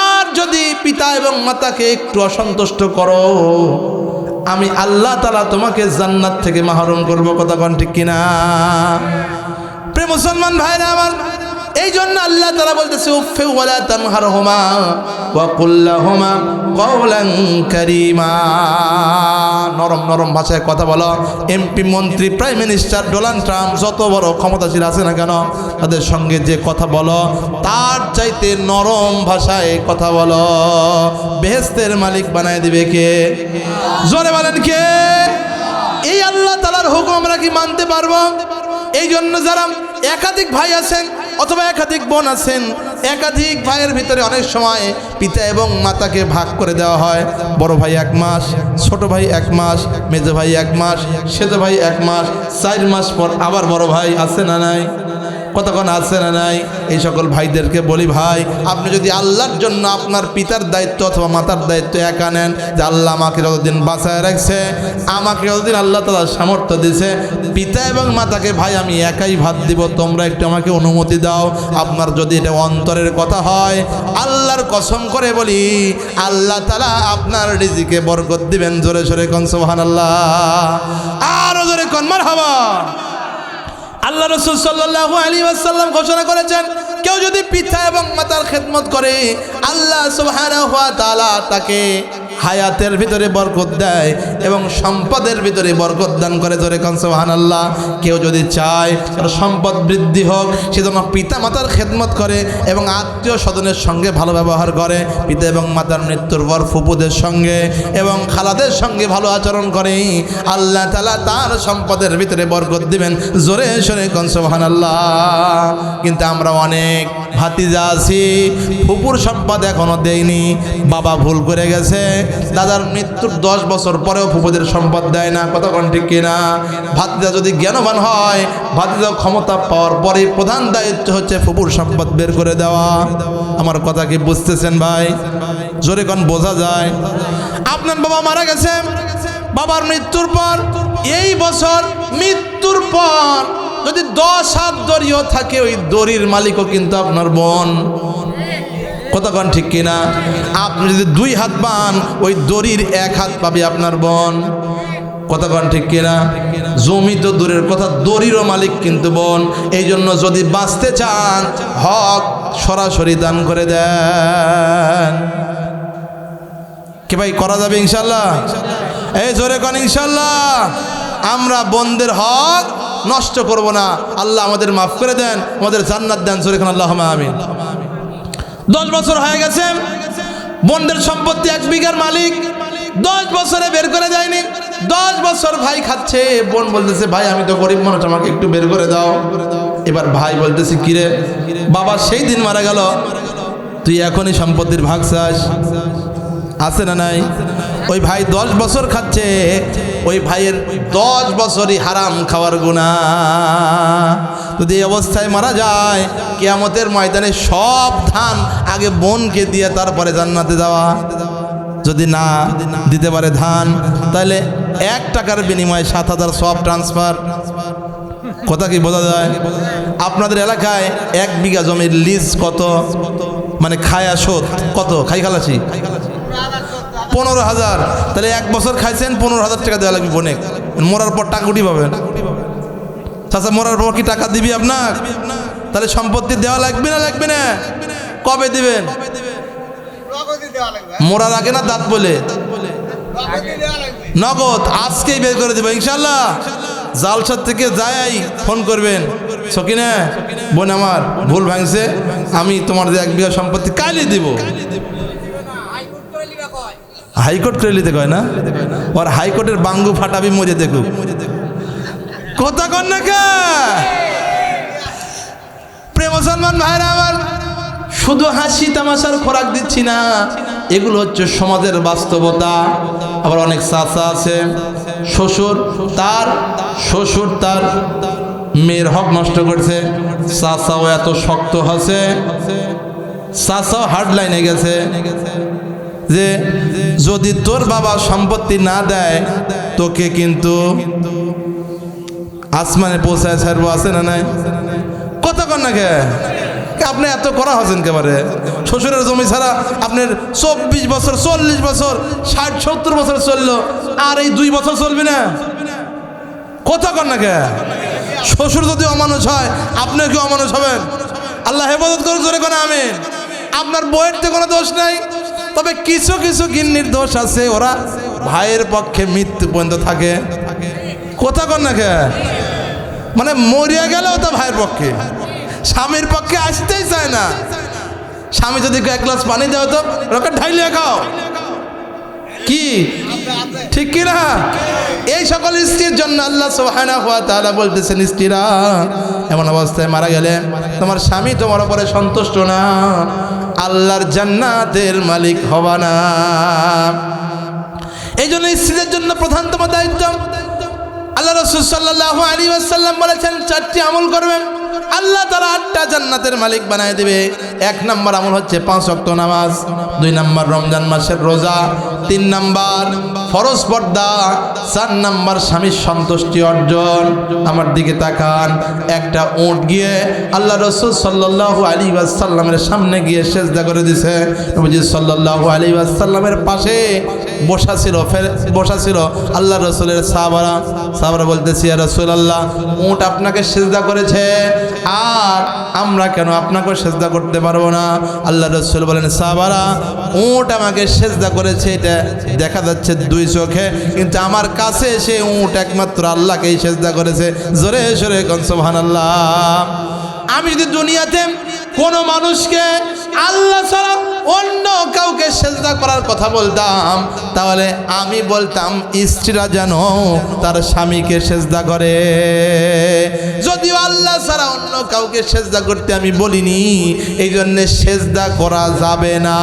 আর যদি পিতা এবং মাতাকে একটু অসন্তুষ্ট করো, আমি আল্লাহ তাআলা তোমাকে জান্নাত থেকে মাহরুম করব, কথা কোন ঠিক কিনা? প্রিয় মুসলমান ভাইরা আমার, এই জন্য আল্লাহ তাআলা বলতেছে উফি ওয়ালা তানহারহুমা ওয়া কুল লাহুমা কওলান কারীমা, নরম নরম ভাষায় কথা বলো। এমপি, মন্ত্রী, প্রাইম মিনিস্টার, ডোনাল্ড ট্রাম্প যত বড় ক্ষমতাশীল আছে না কেন, তাদের সঙ্গে যে কথা বলো তার চাইতে নরম ভাষায় কথা বলো। বেহেশতের মালিক বানায় দিবে কে? জোরে বলেন কে? এই আল্লাহ তাআলার হুকুম আমরা কি মানতে পারবো? এই জন্য যারা একাধিক ভাই আছেন অথবা একাধিক বোন আছেন, একাধিক ভাইয়ের ভিতরে অনেক সময় পিতা এবং মাতাকে ভাগ করে দেওয়া হয়। বড় ভাই 1 মাস, ছোট ভাই 1 মাস, মেজো ভাই 1 মাস, সেজো ভাই 1 মাস, 4 মাস পর আবার বড় ভাই, আছে না নাই? কতক্ষণ আছে না নাই? এই সকল ভাইদেরকে বলি, ভাই আপনি যদি আল্লাহর জন্য আপনার পিতার দায়িত্ব অথবা মাতার দায়িত্ব একা নেন, যে আল্লাহ আমাকে যতদিন বাঁচায় রাখছে, আমাকে যতদিন আল্লাহ তাআলা সামর্থ্য দিয়েছে, পিতা এবং মাতাকে ভাই আমি একাই ভাত দিব, তোমরা একটু আমাকে অনুমতি দাও। আপনার যদি এটা অন্তরের কথা হয়, আল্লাহর কসম করে বলি আল্লাহ তাআলা আপনার রিজিকে বরকত দিবেন। জোরে সরে কোন সুবহানাল্লাহ, আরো জোরে কোন মারহাবা। আল্লাহ রাসূল সাল্লাল্লাহু আলাইহি ওয়াসাল্লাম ঘোষণা করেছেন, কেউ যদি পিতা এবং মাতার খেদমত করে, আল্লাহ সুবহানাহু ওয়া তাআলা তাকে হায়াতের ভিতরে বরকত দেয় এবং সম্পদের ভিতরে বরকত দান করে। জোরে কোন সুবহানাল্লাহ। কেউ যদি চায় তার সম্পদ বৃদ্ধি হোক, সেজন্য পিতা মাতার খেদমত করে এবং আত্মীয় স্বজনের সঙ্গে ভালো ব্যবহার করে। পিতা এবং মাতার মৃত্যুর পর ফুপুদের সঙ্গে এবং খালাদের সঙ্গে ভালো আচরণ করে, আল্লাহ তাআলা তার সম্পদের ভিতরে বরকত দিবেন। জোরে সরে কোন সুবহানাল্লাহ। কিন্তু আমরা অনেক ভাতিজা আছি, ফুপুর সম্পদ এখনো দেয়নি, বাবা ভুল করে গেছে, দাদার মৃত্যুর 10 বছর পরেও ফুপুদের সম্পদ দেয় না, কথা কোন ঠিক কিনা? ভাতিজা যদি জ্ঞানবান হয়, ভাতিজা ক্ষমতা পাওয়ার পরে প্রধান দায়িত্ব হচ্ছে ফুপুর সম্পদ বের করে দেওয়া। আমার কথা কি বুঝতেছেন ভাই? জোরে কোন, বোঝা যায়? আপনার বাবা মারা গেছে, বাবার মৃত্যুর পর এই বছর মৃত্যুর পর যদি 10 হাত দড়িও থাকে, ওই দড়ির মালিকও কিন্তু আপনার বোন, কথা কোন ঠিক কিনা? আপনি যদি 2 হাত পান, ওই দড়ির 1 হাত পাবে আপনার বোন, কথা কোন ঠিক কিনা? জমি তো দূরের কথা, দড়িরও মালিক কিন্তু বোন। এই জন্য যদি বাঁচতে চান, হক সরাসরি দান করে দেন। কি ভাই করা যাবে ইনশাল্লাহ? এই জোরে কোন ইনশাল্লাহ। আমরা বোনদের হক নষ্ট করব না। আল্লাহ আমাদের মাফ করে দেন, আমাদের জান্নাত দেন। জোরে কোন আল্লাহুম্মা আমিন। 10 বছর হয়ে গেছে, বোনদের সম্পত্তি 1 বিঘার মালিক, 10 বছরে বের করে দেয়নি। 10 বছর ভাই খাচ্ছে, বোন বলতেছে ভাই আমি তো গরিব মানুষ, আমাকে একটু বের করে দাও। এবার ভাই বলতেছে কিরে বাবা সেই দিন মারা গেল, তুই এখনই সম্পত্তির ভাগ চাস, আছে না নাই? ওই ভাই 10 বছর খাচ্ছে, ওই ভাইয়ের 10 বছরই হারাম খাওয়ার গুনাহ। যদি এই অবস্থায় মারা যায়, কিয়ামতের ময়দানে সব ধান আগে বোনকে দিয়ে তারপরে জান্নাতে যাওয়া। যদি না দিতে পারে ধান, তাহলে 1 টাকার বিনিময়ে 7,000 সব ট্রান্সফার। কথা কি বোঝা যায়? আপনাদের এলাকায় 1 বিঘা জমির লিজ কত, মানে খায়া শোধ কত? খাই খালাসি 15,000। তাহলে 1 বছর খাইছেন, 15,000 টাকা দেওয়া লাগবে বোনে। মরার পর টাকা উঠি পাবেন। চাচা মরার পর কি টাকা দিবি আপনার? তাহলে সম্পত্তি দেওয়া লাগবে না লাগবে না? কবে দিবেন? মোড়ার আগে না দাঁত বলে নগদ আজকেই বের করে দেবো ইনশাল্লাহ। জালসার থেকে যাই ফোন করবেন, সকিনা বোন আমার ভুল ভাঙছে, আমি তোমার যে 1 বিঘা সম্পত্তি কালই দিব। হাইকোর্ট করে নিতে কয় না, ওর হাইকোর্টের বাঙ্গু ফাটাবি মরে দেখুক কথা কন না কে। প্রিয় মুসলমান ভাইরা আমার, শুধু হাসি তামাশার খোরাক দিচ্ছি না, এগুলো হচ্ছে সমাজের বাস্তবতা। আবার অনেক চাচা আছে, শ্বশুর তার মেয়ের হক নষ্ট করছে, চাচাও এত শক্ত হচ্ছে, চাচাও হার্ড লাইনে গেছে যে যদি তোর বাবা সম্পত্তি না দেয় তোকে কিন্তু আসমানে পৌঁছায় ছাড়বো, আছে না নাই? কথা কন না কে আপনি এত করা হচ্ছেন একেবারে। শ্বশুরের জমি ছাড়া আপনার 24 বছর 40 বছর 60-70 বছর চললো, আর এই 2 বছর চলবে না? কথা কন না কে? শ্বশুর যদি অমানুষ হয় আপনি কি অমানুষ হবেন? আল্লাহ হেফাজত করুক, জোরে কোন আমিন। আপনার বইয়ের তো কোনো দোষ নাই, তবে কিছু কিছু গিন্নির দোষ আছে, ওরা ভাইয়ের পক্ষে মৃত্যু পর্যন্ত থাকে। কথা কন না কে? মানে মরিয়া গেলেও তা ভাইয়ের পক্ষে, স্বামীর পক্ষে আসতেই চায় না। স্বামী যদি 1 গ্লাস পানি দেওয়া তো রকে ঢাইলিয়ে খাও, কি ঠিক কি না? এই সকল স্ত্রীর জন্য আল্লাহ সুবহানাহু ওয়া তাআলা বলতেছেন, স্ত্রীরা এমন অবস্থায় মারা গেলে তোমার স্বামী তোমার উপরে সন্তুষ্ট না, আল্লাহর জান্নাতের মালিক হবা না। এই জন্য স্ত্রীদের জন্য প্রধানতম দায়িত্ব, আল্লাহ রাসূল সাল্লাল্লাহু আলাইহি ওয়াসাল্লাম বলেছেন 4টি আমল করবেন, আল্লাহ তাআলা 8টা জান্নাতের মালিক বানায় দেবে। 1 নম্বর আমল হচ্ছে 5 ওয়াক্ত নামাজ, 2 নম্বর রমজান মাসের রোজা, 3 নম্বর ফরজ পর্দা, 4 নম্বর স্বামীর সন্তুষ্টি অর্জন। আমার দিকে তাকান, একটা উট গিয়ে আল্লাহ রাসূল সাল্লাল্লাহু আলাইহি ওয়াসাল্লামের সামনে গিয়ে সিজদা করে দিয়েছে। নবীজি সাল্লাল্লাহু আলাইহি ওয়াসাল্লামের পাশে বসা ছিল আল্লাহ রাসূলের সাহাবারা বলতেছে, ইয়া রাসূলুল্লাহ, উট আপনাকে সিজদা করেছে, আর আমরা কেন আপনাকে সিজদা করতে পারবো না? আল্লাহ রাসূল বলেন, সাহাবারা, উট আমাকে সিজদা করেছে এটা দেখা যাচ্ছে 2 চোখে, কিন্তু আমার কাছে এসে উট একমাত্র আল্লাহকেই সিজদা করেছে। জোরে জোরে কোন সুবহানাল্লাহ। আমি যদি দুনিয়াতে কোনো মানুষকে আল্লাহ ছাড়া অন্য কাউকে সিজদা করার কথা বলতাম, তাহলে আমি বলতাম স্ত্রীরা যেন তার স্বামীকে সিজদা করে। যদিও আল্লাহ ছাড়া অন্য কাউকে সিজদা করতে আমি বলিনি, এই জন্যে সিজদা করা যাবে না,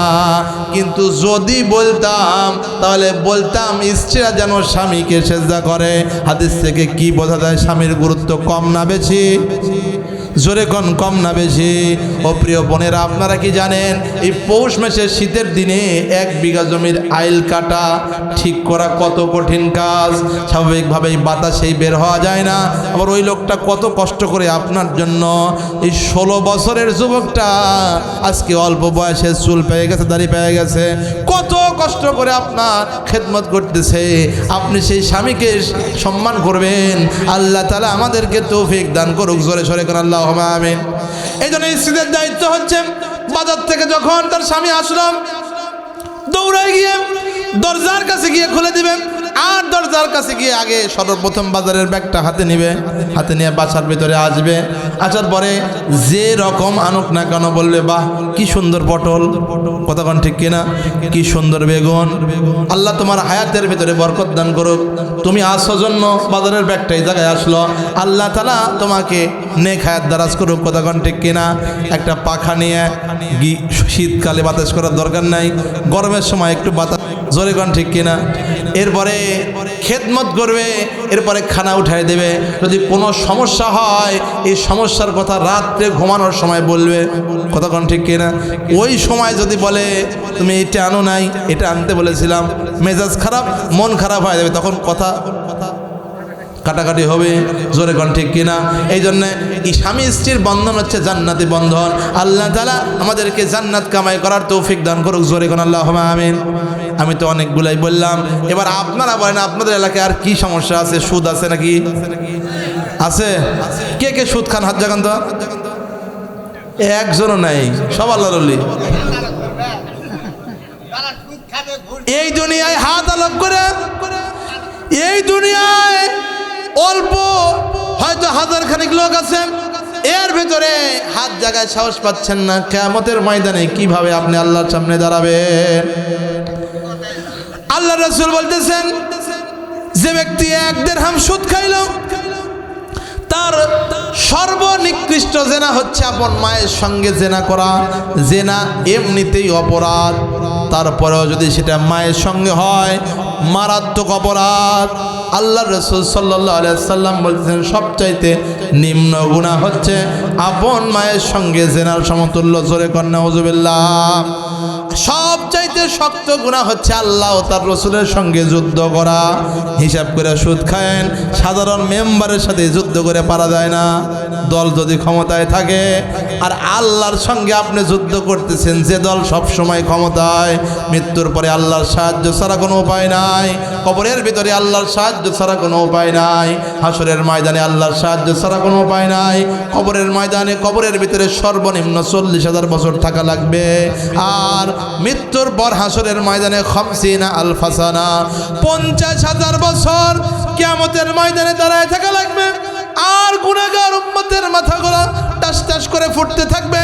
কিন্তু যদি বলতাম তাহলে বলতাম স্ত্রীরা যেন স্বামীকে সিজদা করে। হাদিস থেকে কি বোঝা যায়? স্বামীর গুরুত্ব কম না বেশি? জোরে কোন কম না বেশি? ও প্রিয় বোনেরা, আপনারা কি জানেন এই পৌষ মাসের শীতের দিনে 1 বিঘা জমির আইল কাটা ঠিক করা কত কঠিন কাজ? স্বাভাবিকভাবেই বাতাসেই বের হওয়া যায় না। আবার ওই লোকটা কত কষ্ট করে আপনার জন্য, এই 16 বছরের যুবকটা আজকে অল্প বয়সে চুল পেয়ে গেছে, দাড়ি পেয়ে গেছে, কত কষ্ট করে আপনার খেদমত করতেছে। আপনি সেই স্বামীকে সম্মান করবেন। আল্লাহ তাআলা আমাদেরকে তৌফিক দান করুক, জোরে সরে করে আল্লাহ আমিন। এই জন্য স্ত্রীদের দায়িত্ব হচ্ছে বাজার থেকে যখন তার স্বামী আসলো, দৌড়ায় গিয়ে দরজার কাছে গিয়ে খুলে দিবেন, আর দরজার কাছে গিয়ে আগে সর্বপ্রথম বাজারের ব্যাগটা হাতে নিবে, হাতে নিয়ে বাসার ভিতরে আসবে। আসার পরে যে রকম আনুক না কেন বলবে, বাহ কি সুন্দর পটল, কতক্ষণ ঠিক কিনা, কি সুন্দর বেগুন, আল্লাহ তোমার হায়াতের ভিতরে বরকত দান করুক, তুমি আসো জন্য বাজারের ব্যাগটা এই জায়গায় আসলো, আল্লাহ তাআলা তোমাকে নেক হায়াত দারাজ করুক, কতক্ষণ ঠিক কিনা। একটা পাখা নিয়ে শীতকালে বাতাস করার দরকার নাই, গরমের সময় একটু বাতাস, জোরে কোন ঠিক কিনা। এরপরে খেদমত করবে, এরপরে খানা উঠাই দেবে। যদি কোনো সমস্যা হয় এই সমস্যার কথা রাত্রে ঘুমানোর সময় বলবে, কতক্ষণ ঠিক কিনা। ওই সময় যদি বলে তুমি এটা আনো নাই, এটা আনতে বলেছিলাম, মেজাজ খারাপ, মন খারাপ হয়ে যাবে, তখন কথা কাটাকাটি হবে, জোরে কোন ঠিক কিনা। এই জন্যে এই স্বামী স্ত্রীর বন্ধন হচ্ছে জান্নাতি বন্ধন। আল্লাহ তাআলা আমাদেরকে জান্নাত কামাই করার তৌফিক দান করুক, জোরে কোন আল্লাহুম্মা আমিন। আমি তো অনেকগুলাই বললাম, এবার আপনারা বলেন আপনাদের এলাকায় আর কি সমস্যা আছে? সুদ আছে নাকি? আছে? কে কে সুদ খান? হাত জাগান তো। একজনও নাই, সব আল্লাহর ওলি। এই দুনিয়ায় হাত আলোক করে, এই দুনিয়ায় অল্প হয়তো হাজার খানিক লোক আছে, এর ভেতরে হাত জায়গায় সাহস পাচ্ছেন না। কিয়ামতের ময়দানে কিভাবে আপনি আল্লাহর সামনে দাঁড়াবেন? আল্লাহ রাসূল বলতেছেন, যে ব্যক্তি 1 দিরহাম সুদ খাইল, তার সর্বনিকৃষ্ট জেনা হচ্ছে আপন মায়ের সঙ্গে জেনা করা। জেনা এমনিতেই অপরাধ, তারপরেও যদি সেটা মায়ের সঙ্গে হয় মারাত্মক অপরাধ। আল্লাহ রাসূল সাল্লাল্লাহু আলাইহি সাল্লাম বলছেন, সবচাইতে নিম্ন গুনাহ হচ্ছে আপন মায়ের সঙ্গে জেনার সমতুল্য। জোরে কর নাউযুবিল্লাহ। সবচাইতে শক্ত গুনাহ হচ্ছে আল্লাহ ও তার রাসূলের সঙ্গে যুদ্ধ করা। হিসাব করে সুদ খায়েন, সাধারণ মেম্বারের সাথে যুদ্ধ করে পারা যায় না, দল যদি ক্ষমতায় থাকে। আর আল্লাহর সঙ্গে আপনি যুদ্ধ করতেছেন, যে দল সব সময় ক্ষমতায়। মৃত্যুর পরে আল্লাহর সাহায্য ছাড়া কোনো উপায় নাই, কবরের ভিতরে আল্লাহর সাহায্য ছাড়া কোনো উপায় নাই, হাসরের ময়দানে আল্লাহর সাহায্য ছাড়া কোনো উপায় নাই। কবরের ময়দানে, কবরের ভিতরে সর্বনিম্ন 40,000 বছর থাকা লাগবে। আর মৃত্যুর পর হাসরের ময়দানে 50 আলফা সানা, 50,000 বছর কিয়ামতের ময়দানে দাঁড়ায় থাকা লাগবে। আর গুনাহগার উম্মতের মাথাগুলো টাস টাস করে ফুটতে থাকবে।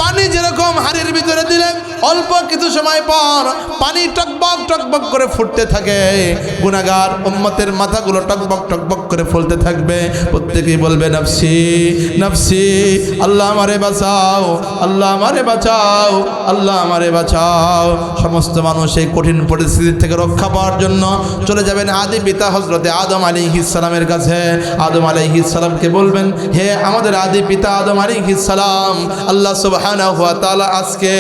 পানি যেরকম হাড়ির ভিতরে দিলে অল্প কিছু সময় পর পানি টকবক টকবক করে ফুটতে থাকে, গুনাহগার উম্মতের মাথাগুলো টকবক টকবক করে ফুলতে থাকবে। প্রত্যেকেই বলবে, নফসি নফসি, আল্লাহ আমারে বাঁচাও, আল্লাহ আমারে বাঁচাও, আল্লাহ আমারে বাঁচাও। সমস্ত মানুষ এই কঠিন পরিস্থিতি থেকে রক্ষা পাওয়ার জন্য চলে যাবেন আদি পিতা হযরতে আদম আলাইহিস সালামের কাছে। আদম আলাইহিস সালামকে বলবেন, হে আমাদের আদি পিতা আদম আলাইহিস সালাম, আল্লাহ সুবহানাহু ওয়া তাআলা আজকে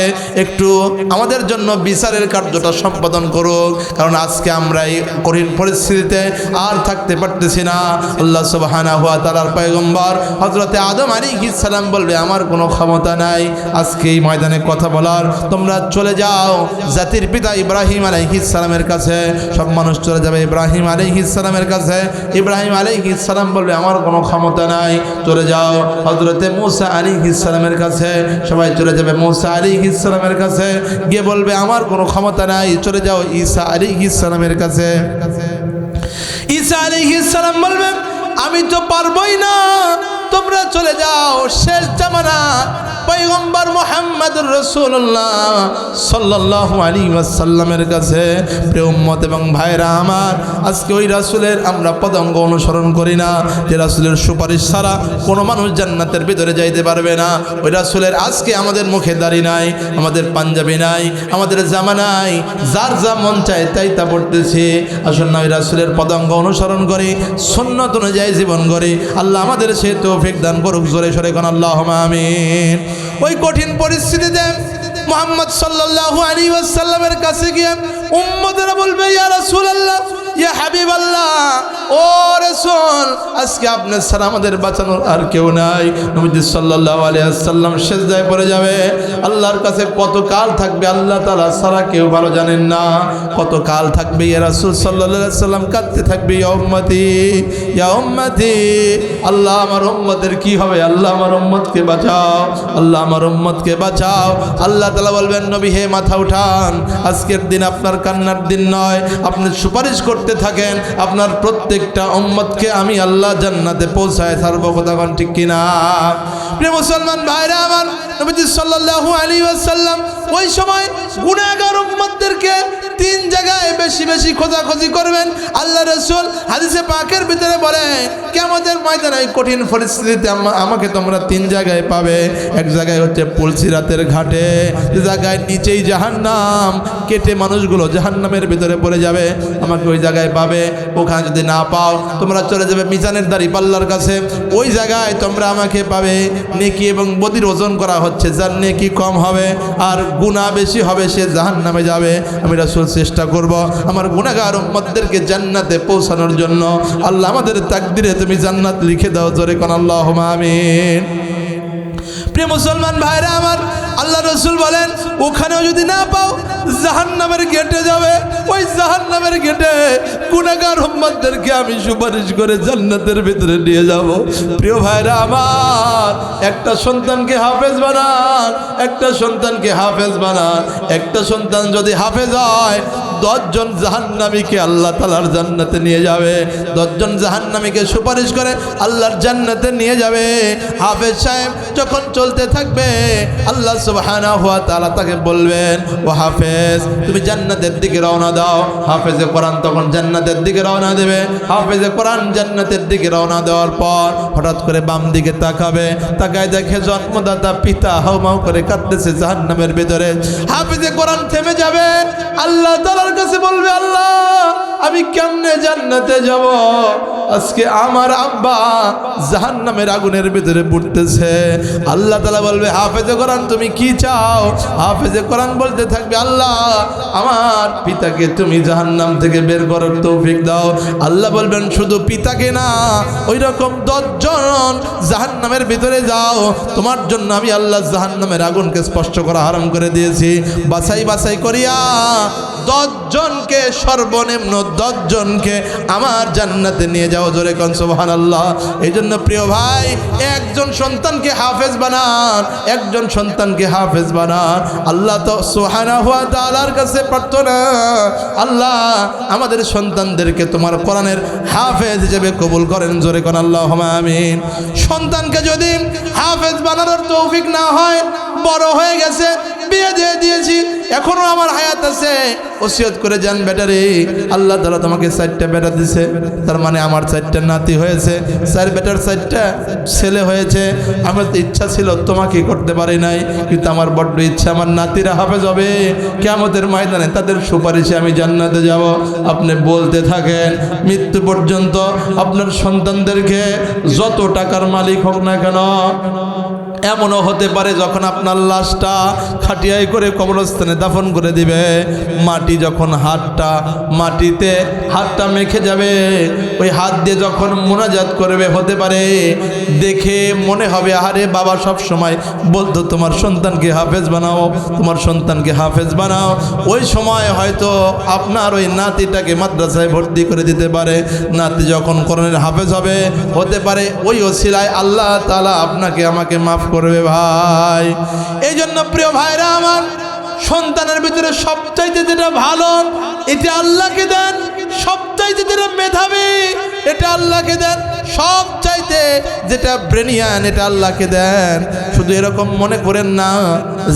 একটু আমাদের জন্য বিচারের কার্যটা সম্পাদন করুক, কারণ আজকে আমরা এই কঠিন পরিস্থিতিতে আর থাকতে পারতেছি না। আল্লাহ সুবহানাহু ওয়া তাআলার পয়গম্বর হযরতে আদম আলাইহিস সালাম বলবে, আমার কোনো ক্ষমতা নাই আজকে এই ময়দানে কথা বলার, তোমরা চলে যাও জাতির পিতা ইব্রাহিম আলাইহিস সালামের কাছে। সব মানুষ চলে যাবে ইব্রাহিম আলাইহিস সালামের কাছে। ইব্রাহিম আলাইহিস সালাম বলবে, আমার কোনো ক্ষমতা নাই, চলে যাও হযরতে মূসা আলাইহিস সালামের কাছে। সবাই চলে যাবে মূসা আলাইহিস সালামের কাছে, গিয়ে বলবে, আমার কোনো ক্ষমতা নাই, চলে যাও ঈসা আলাইহিস সালামের কাছে। ঈসা আলাইহিস সালাম বলবে, আমি তো পারবই না, তোমরা চলে যাও শেষ জামানা পয়গম্বর মুহাম্মদুর রাসূলুল্লাহ সাল্লাল্লাহু আলাইহি ওয়াসাল্লামের কাছে। প্রিয় উম্মত এবং ভাইরা আমার, আজকে ওই রাসূলের আমরা পদাঙ্গ অনুসরণ করি না, যে রাসূলের সুপারিশ ছাড়া কোনো মানুষ জান্নাতের ভিতরে যাইতে পারবে না। ওই রাসূলের আজকে আমাদের মুখে দাড়ি নাই, আমাদের পাঞ্জাবি নাই, আমাদের জামা নাই, যার যা মন চায় তাই তা পড়তেছি। আসুন না ওই রাসূলের পদাঙ্গ অনুসরণ করি, সুন্নাত অনুযায়ী জীবন গড়ি। আল্লাহ আমাদের সে তৌফিক দান করুক। জোরে সরে কোন আল্লাহুম্মা আমিন। ওই কঠিন পরিস্থিতিতে মুহাম্মদ সাল্লাল্লাহু আলাইহি ওয়াসাল্লামের কাছে গিয়ে উম্মতেরা বলবে, ইয়া রাসূলুল্লাহ, ইয়া হাবিবাল্লাহ, ও রাসূল, আজকে আপনার ছাড়া আমাদের বাঁচানোর আর কেউ নাই। নবীজি সাল্লাল্লাহু আলাইহি ওয়াসাল্লাম সিজদায় পড়ে যাবে, আল্লাহর কাছে কত কাল থাকবে আল্লাহ তাআলা ছাড়া কেউ ভালো জানেন না। কত কাল থাকবে, ইয়া রাসূল সাল্লাল্লাহু আলাইহি ওয়াসাল্লাম কাঁদতে থাকবে, ইয়া উম্মতি, ইয়া উম্মতি, আল্লাহ আমার উম্মতের কি হবে, আল্লাহ আমার উম্মতকে বাঁচাও, আল্লাহ আমার উম্মতকে বাঁচাও। আল্লাহ তাআলা বলবেন, নবী হে মাথা উঠান, আজকের দিন আপনার কান্নার দিন নয়, আপনি সুপারিশ করতে থাকেন, আপনার প্রত্যেকটা উম্মতকে আমি আল্লাহ জান্নাতে পৌঁছায় ছাড়বো। কথা কোন ঠিক কিনা? প্রিয় মুসলমান ভাইরা আমার, নবীজি সাল্লাল্লাহু আলাইহি ওয়াসাল্লাম ওই সময় গুনাহগার উম্মতদেরকে 3 জায়গায় বেশি বেশি খোঁজাখুঁজি করবেন। আল্লাহ রাসূল হাদিসে পাকের ভিতরে বলে, কিয়ামতের ময়দানে কঠিন পরিস্থিতিতে আমাকে তোমরা 3 জায়গায় পাবে। এক জায়গায় হচ্ছে পুলসিরাতের ঘাটে, যে জায়গায় নিচেই জাহান্নাম, কেটে মানুষগুলো জাহান্নামের ভিতরে পড়ে যাবে, আমাকে ওই জায়গায় পাবে। ওখানে যদি না পাও, তোমরা চলে যাবে মিজানের দাড়ি পাল্লার কাছে, ওই জায়গায় তোমরা আমাকে পাবে। নেকি এবং বদির ওজন করা হচ্ছে, যার নেকি কম হবে আর গুনাহ বেশি হবে সে জাহান্নামে যাবে। আমি রাসূল চেষ্টা করব আমার গুনাহগার উম্মতদেরকে জান্নাতে পৌঁছানোর জন্য। আল্লাহ আমাদের তাকদিরে তুমি জান্নাত লিখে দাও। জোরে কোন আল্লাহুম্মা আমিন। প্রিয় মুসলমান ভাইরা আমার, আল্লাহ রাসূল বলেন, ওখানেও যদি না পাও, জাহান্নামের গেটে যাবে। ওই জাহান্নামের গেটে গুনাহগার উম্মতদেরকে আমি সুপারিশ করে জান্নাতের ভিতরে নিয়ে যাব। প্রিয় ভাইরা আমার, একটা সন্তানকে হাফেজ বানান, একটা সন্তানকে হাফেজ বানান। একটা সন্তান যদি হাফেজ হয়, 10 জন জাহান্নামীকে আল্লাহ তাআলার জান্নাতে নিয়ে যাবে। 10 জন জাহান্নামীকে সুপারিশ করে আল্লাহর জান্নাতে নিয়ে যাবে। হাফেজ সাহেব যখন চলতে থাকবে আল্লাহ সুবহানাহু ওয়া তাআলা তাকে বলবেন, ও হাফেজ তুমি জান্নাতের দিকে রওনা দাও। হাফেজে কোরআন তখন জান্নাতের দিকে রওনা দেবে। হাফেজে কোরআন জান্নাতের দিকে রওনা দেওয়ার পর হঠাৎ করে বাম দিকে তাকাবে, তাকায় দেখে জন্মদাতা পিতা হাউমাউ করে কাঁদতেছে জাহান্নামের ভিতরে। হাফেজে কোরআন থেমে যাবে, আল্লাহ তাআলার কাছে বলবে, আল্লাহ আমি কেমনে জান্নাতে যাব? আজকে আমার আব্বা জাহান্নামের আগুনের ভিতরে পড়তেছে। আল্লাহ তাআলা বলবে, হাফেজে কোরআন তুমি কি চাও? হাফেজে কোরআন বলতে থাকবে, আল্লাহ আমার পিতাকে তুমি জাহান্নাম থেকে বের করার তৌফিক দাও। আল্লাহ বলবেন, শুধু পিতাকে না, ওই রকম 10 জন জাহান্নামের ভিতরে যাও, তোমার জন্য আমি আল্লাহ জাহান্নামের আগুনকে স্পষ্ট করা হারাম করে দিয়েছি। বাছাই বাছাই করিয়া 10 জনকে, সর্বনিম্ন 10 জনকে আমার জান্নাতে নিয়ে যাও। জোরে কোন সুবহানাল্লাহ। এই জন্য প্রিয় ভাই, একজন সন্তানকে হাফেজ বানান, একজন সন্তানকে হাফেজ বানান। আল্লাহ তো সুবহানাহু ওয়া তাআলার কাছে প্রার্থনা, আল্লাহ আমাদের সন্তানদেরকে তোমার কোরআনের হাফেজ হিসেবে কবুল করেন। জোরে কোন আল্লাহুম্মা আমিন। সন্তানকে যদি হাফেজ বানানোর তৌফিক না হয়, বড় হয়ে গেছে, বিয়ে দিয়ে দিয়েছি, এখনো আমার হায়াত আছে, ওসিয়ত করে যান বেটারে, আল্লাহ তাআলা তোমাকে 4টা বেটা দিছে, তার মানে আমার 4টা নাতি হয়েছে, 4 বেটার 4টা ছেলে হয়েছে। আমার তো ইচ্ছা ছিল তোমাকে করতে পারি নাই, কিন্তু আমার বড্ড ইচ্ছা আমার নাতিরা হাফেজ হবে, কিয়ামতের ময়দানে তাদের সুপারিশে আমি জান্নাতে যাব। আপনি বলতে থাকেন মৃত্যু পর্যন্ত আপনার সন্তানদেরকে যত টাকার মালিক হোক না কেন, এমনও হতে পারে যখন আপনার লাশটা খাটিয়ায় করে কবরস্থানে দাফন করে দিবে, মাটি যখন মাটিতে হাতটা মেখে যাবে, ওই হাত দিয়ে যখন মোনাজাত করবে, হতে পারে দেখে মনে হবে, আরে বাবা সব সময় বলতো তোমার সন্তানকে হাফেজ বানাও, তোমার সন্তানকে হাফেজ বানাও। ওই সময় হয়তো আপনার ওই নাতিটাকে মাদ্রাসায় ভর্তি করে দিতে পারে। নাতি যখন কোরআনের হাফেজ হবে, হতে পারে ওই ওসিলায় আল্লাহ তাআলা আপনাকে আমাকে মাফ করবে ভাই। এই জন্য প্রিয় ভাইরা আমার, সন্তানের ভিতরে সবচাইতে যেটা ভালো এটা আল্লাহকে দেন, সবচাইতে যেটা মেধাবী এটা আল্লাহকে দেন, সবচাইতে যেটা ব্রেনিয়ান এটা আল্লাহকে দেন। শুধু এরকম মনে করেন না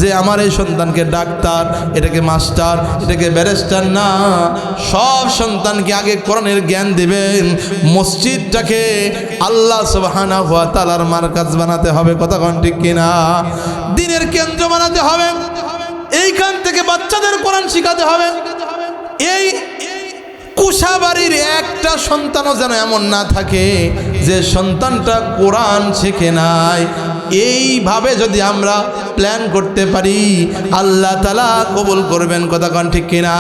যে আমার এই সন্তানকে ডাক্তার, এটাকে মাস্টার, এটাকে ব্যারিস্টার, না, সব সন্তানকে আগে কোরআনের জ্ঞান দিবেন। মসজিদটাকে আল্লাহ সুবহানাহু ওয়া তাআলার মারকাজ বানাতে হবে, কথা কোন ঠিক কিনা? দ্বীনের কেন্দ্র বানাতে হবে, এইখান থেকে বাচ্চাদের কোরআন শিখাতে হবে। এই কুশাবাড়ির একটা সন্তানও যেন এমন না থাকে যে সন্তানটা কোরআন শিখে নাই। এইভাবে যদি আমরা প্ল্যান করতে পারি, আল্লাহ তাআলা কবুল করবেন, কথা কোন ঠিক কিনা?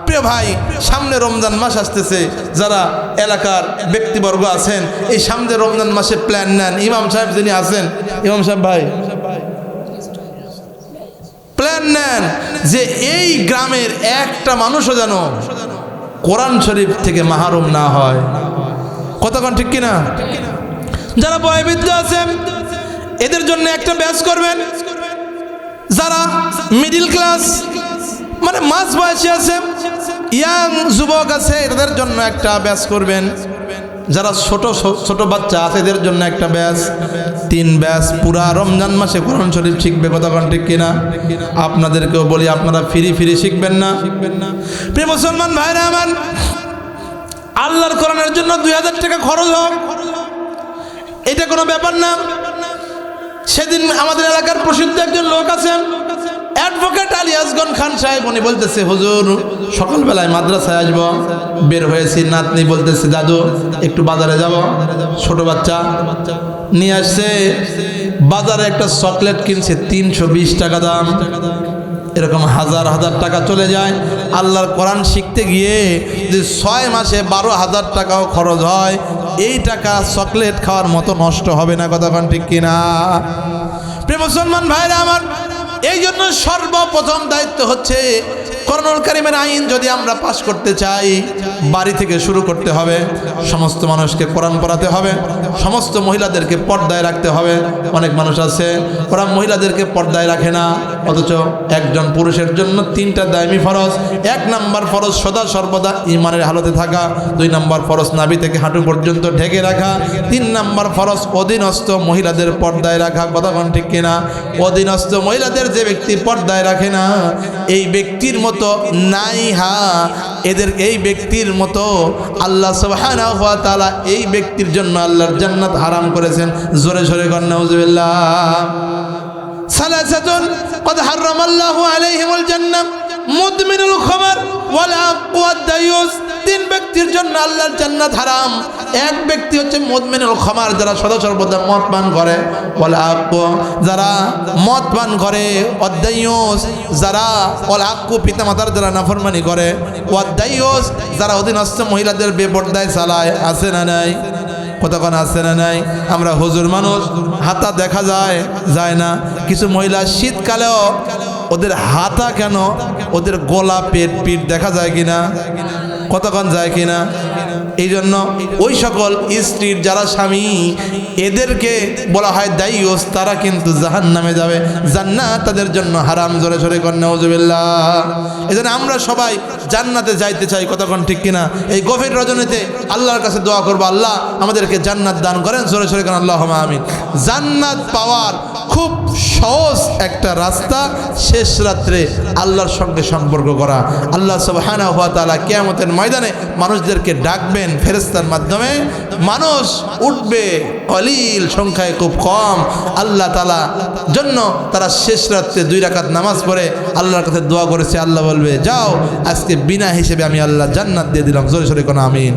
প্রিয় ভাই, সামনে রমজান মাস আসতেছে, যারা এলাকার ব্যক্তিবর্গ আছেন এই সামনে রমজান মাসে প্ল্যান নেন। ইমাম সাহেব যিনি আছেন, ইমাম সাহেব ভাই প্ল্যান নেন যে এই গ্রামের একটা মানুষও যেন কোরআন শরীফ থেকে মাহরুম না হয়, কতক্ষণ ঠিক কিনা? যারা বয়োবৃদ্ধ আছেন এদের জন্য একটা ব্যাচ করবেন, যারা মিডিল ক্লাস মানে মাঝ বয়সী আছে, ইয়াং যুবক আছে, এদের জন্য একটা ব্যাচ করবেন, যারা ছোট ছোট বাচ্চা আছে এদের জন্য একটা ব্যাচ, 3 ব্যাচ পুরা রমজান মাসে কোরআন শরীফ শিখবে, কতক্ষণ ঠিক কিনা? আপনাদেরকেও বলি, আপনারা ফ্রি শিখবেন না? প্রিয় মুসলমান ভাইরা আমার, আল্লাহর কোরআনের জন্য 2000 টাকা খরচ হোক, এটা কোনো ব্যাপার না। সেদিন আমাদের এলাকার প্রসিদ্ধ একজন লোক আছেন, অ্যাডভোকেট আলী আসগন খান সাহেব, উনি বলতেছে, হুজুর সকালবেলায় মাদ্রাসায় আসবো, বের হয়েছি, নাতনি বলতেছে দাদু একটু বাজারে যাব, ছোট বাচ্চা নিয়ে আসছে, বাজারে একটা চকলেট কিনছে 320 টাকা দাম, এরকম হাজার টাকা চলে যায়। আল্লাহর কোরআন শিখতে গিয়ে যে 6 মাসে 12,000 টাকাও খরচ হয়, এই টাকা চকলেট খাওয়ার মতো নষ্ট হবে না, কতক্ষণ ঠিক কিনা? প্রিয় মুসলমান ভাইরা আমার, এই জন্য সর্বপ্রথম দায়িত্ব হচ্ছে কোরআনুল কারীমের আইন যদি আমরা পাশ করতে চাই, বাড়ি থেকে শুরু করতে হবে। সমস্ত মানুষকে কোরআন পড়াতে হবে, সমস্ত মহিলাদেরকে পর্দায় রাখতে হবে। অনেক মানুষ আছে ওরা মহিলাদেরকে পর্দায় রাখে না, অথচ একজন পুরুষের জন্য 3টা দায়মি ফরজ। 1 নাম্বার ফরজ সদা সর্বদা ঈমানের হালতে থাকা, 2 নাম্বার ফরজ নাভি থেকে হাঁটু পর্যন্ত ঢেকে রাখা, 3 নাম্বার ফরজ অধীনস্থ মহিলাদের পর্দায় রাখা। কথা কোন ঠিক কিনা? অধীনস্থ মহিলাদের যে ব্যক্তি পর্দায় রাখে না, এই ব্যক্তির মতো নাই এই ব্যক্তির মতো আল্লাহ সুবহানাহু ওয়া তাআলা এই ব্যক্তির জন্য আল্লাহর জান্নাত হারাম করেছেন। জোরে জোরে কর নাউযুবিল্লাহ। সালাসাতুন ক্বাদ হারামাল্লাহু আলাইহিমুল জান্নাহ মুদমিনুল খামার ওয়াল আক্কু ওয়াদ দায়ুস। 3 ব্যক্তির জন্য আল্লাহর জান্নাত হারাম। এক ব্যক্তি হচ্ছে মুদমিনুল খামার, যারা সদা সর্বদা মদ পান করে, ওয়াল আক্কু যারা মদ পান করে, ওয়াদ দায়ুস যারা ওয়াল আক্কু পিতামাতার যারা নাফরমানি করে, ওয়াদ দায়ুস যারা অধীনস্থ মহিলাদের বেপরদায় চালায়। আছে না নাই? কতক্ষণ আছে না নাই? আমরা হুজুর মানুষ, হাতা দেখা যায় না। কিছু মহিলা শীতকালেও ওদের হাতা কেন, ওদের গলা পেট পিঠ দেখা যায় কিনা? কতক্ষণ যায় কিনা? এই জন্য ওই সকল স্ত্রীর যারা স্বামী, এদেরকে বলা হয় দায়ুস, তারা কিন্তু জাহান্নামে যাবে, জান্নাত তাদের জন্য হারাম। জোরে জোরে কর নাউযুবিল্লাহ। এই জন্য আমরা সবাই জান্নাতে যাইতে চাই। কতক্ষণ ঠিক কিনা? এই গভীর রজনীতে আল্লাহর কাছে দোয়া করবো, আল্লাহ আমাদেরকে জান্নাত দান করেন। জোরে জোরে করেন আল্লাহুম্মা আমিন। জান্নাত পাওয়ার খুব সহজ একটা রাস্তা, শেষ রাত্রে আল্লাহর সঙ্গে সম্পর্ক করা। আল্লাহ সুবহানাহু ওয়া তাআলা কিয়ামতের ময়দানে মানুষদেরকে ডাকবেন ফেরেশতার মাধ্যমে, মানুষ উঠবে কলিল, সংখ্যায় খুব কম। আল্লাহ তাআলা জন্য তারা শেষ রাত্রে 2 রাকাত নামাজ পড়ে আল্লাহর কাছে দোয়া করেছে। আল্লাহ বলবে, যাও আজকে বিনা হিসেবে আমি আল্লাহ জান্নাত দিয়ে দিলাম। জোরে জোরে কোন আমিন।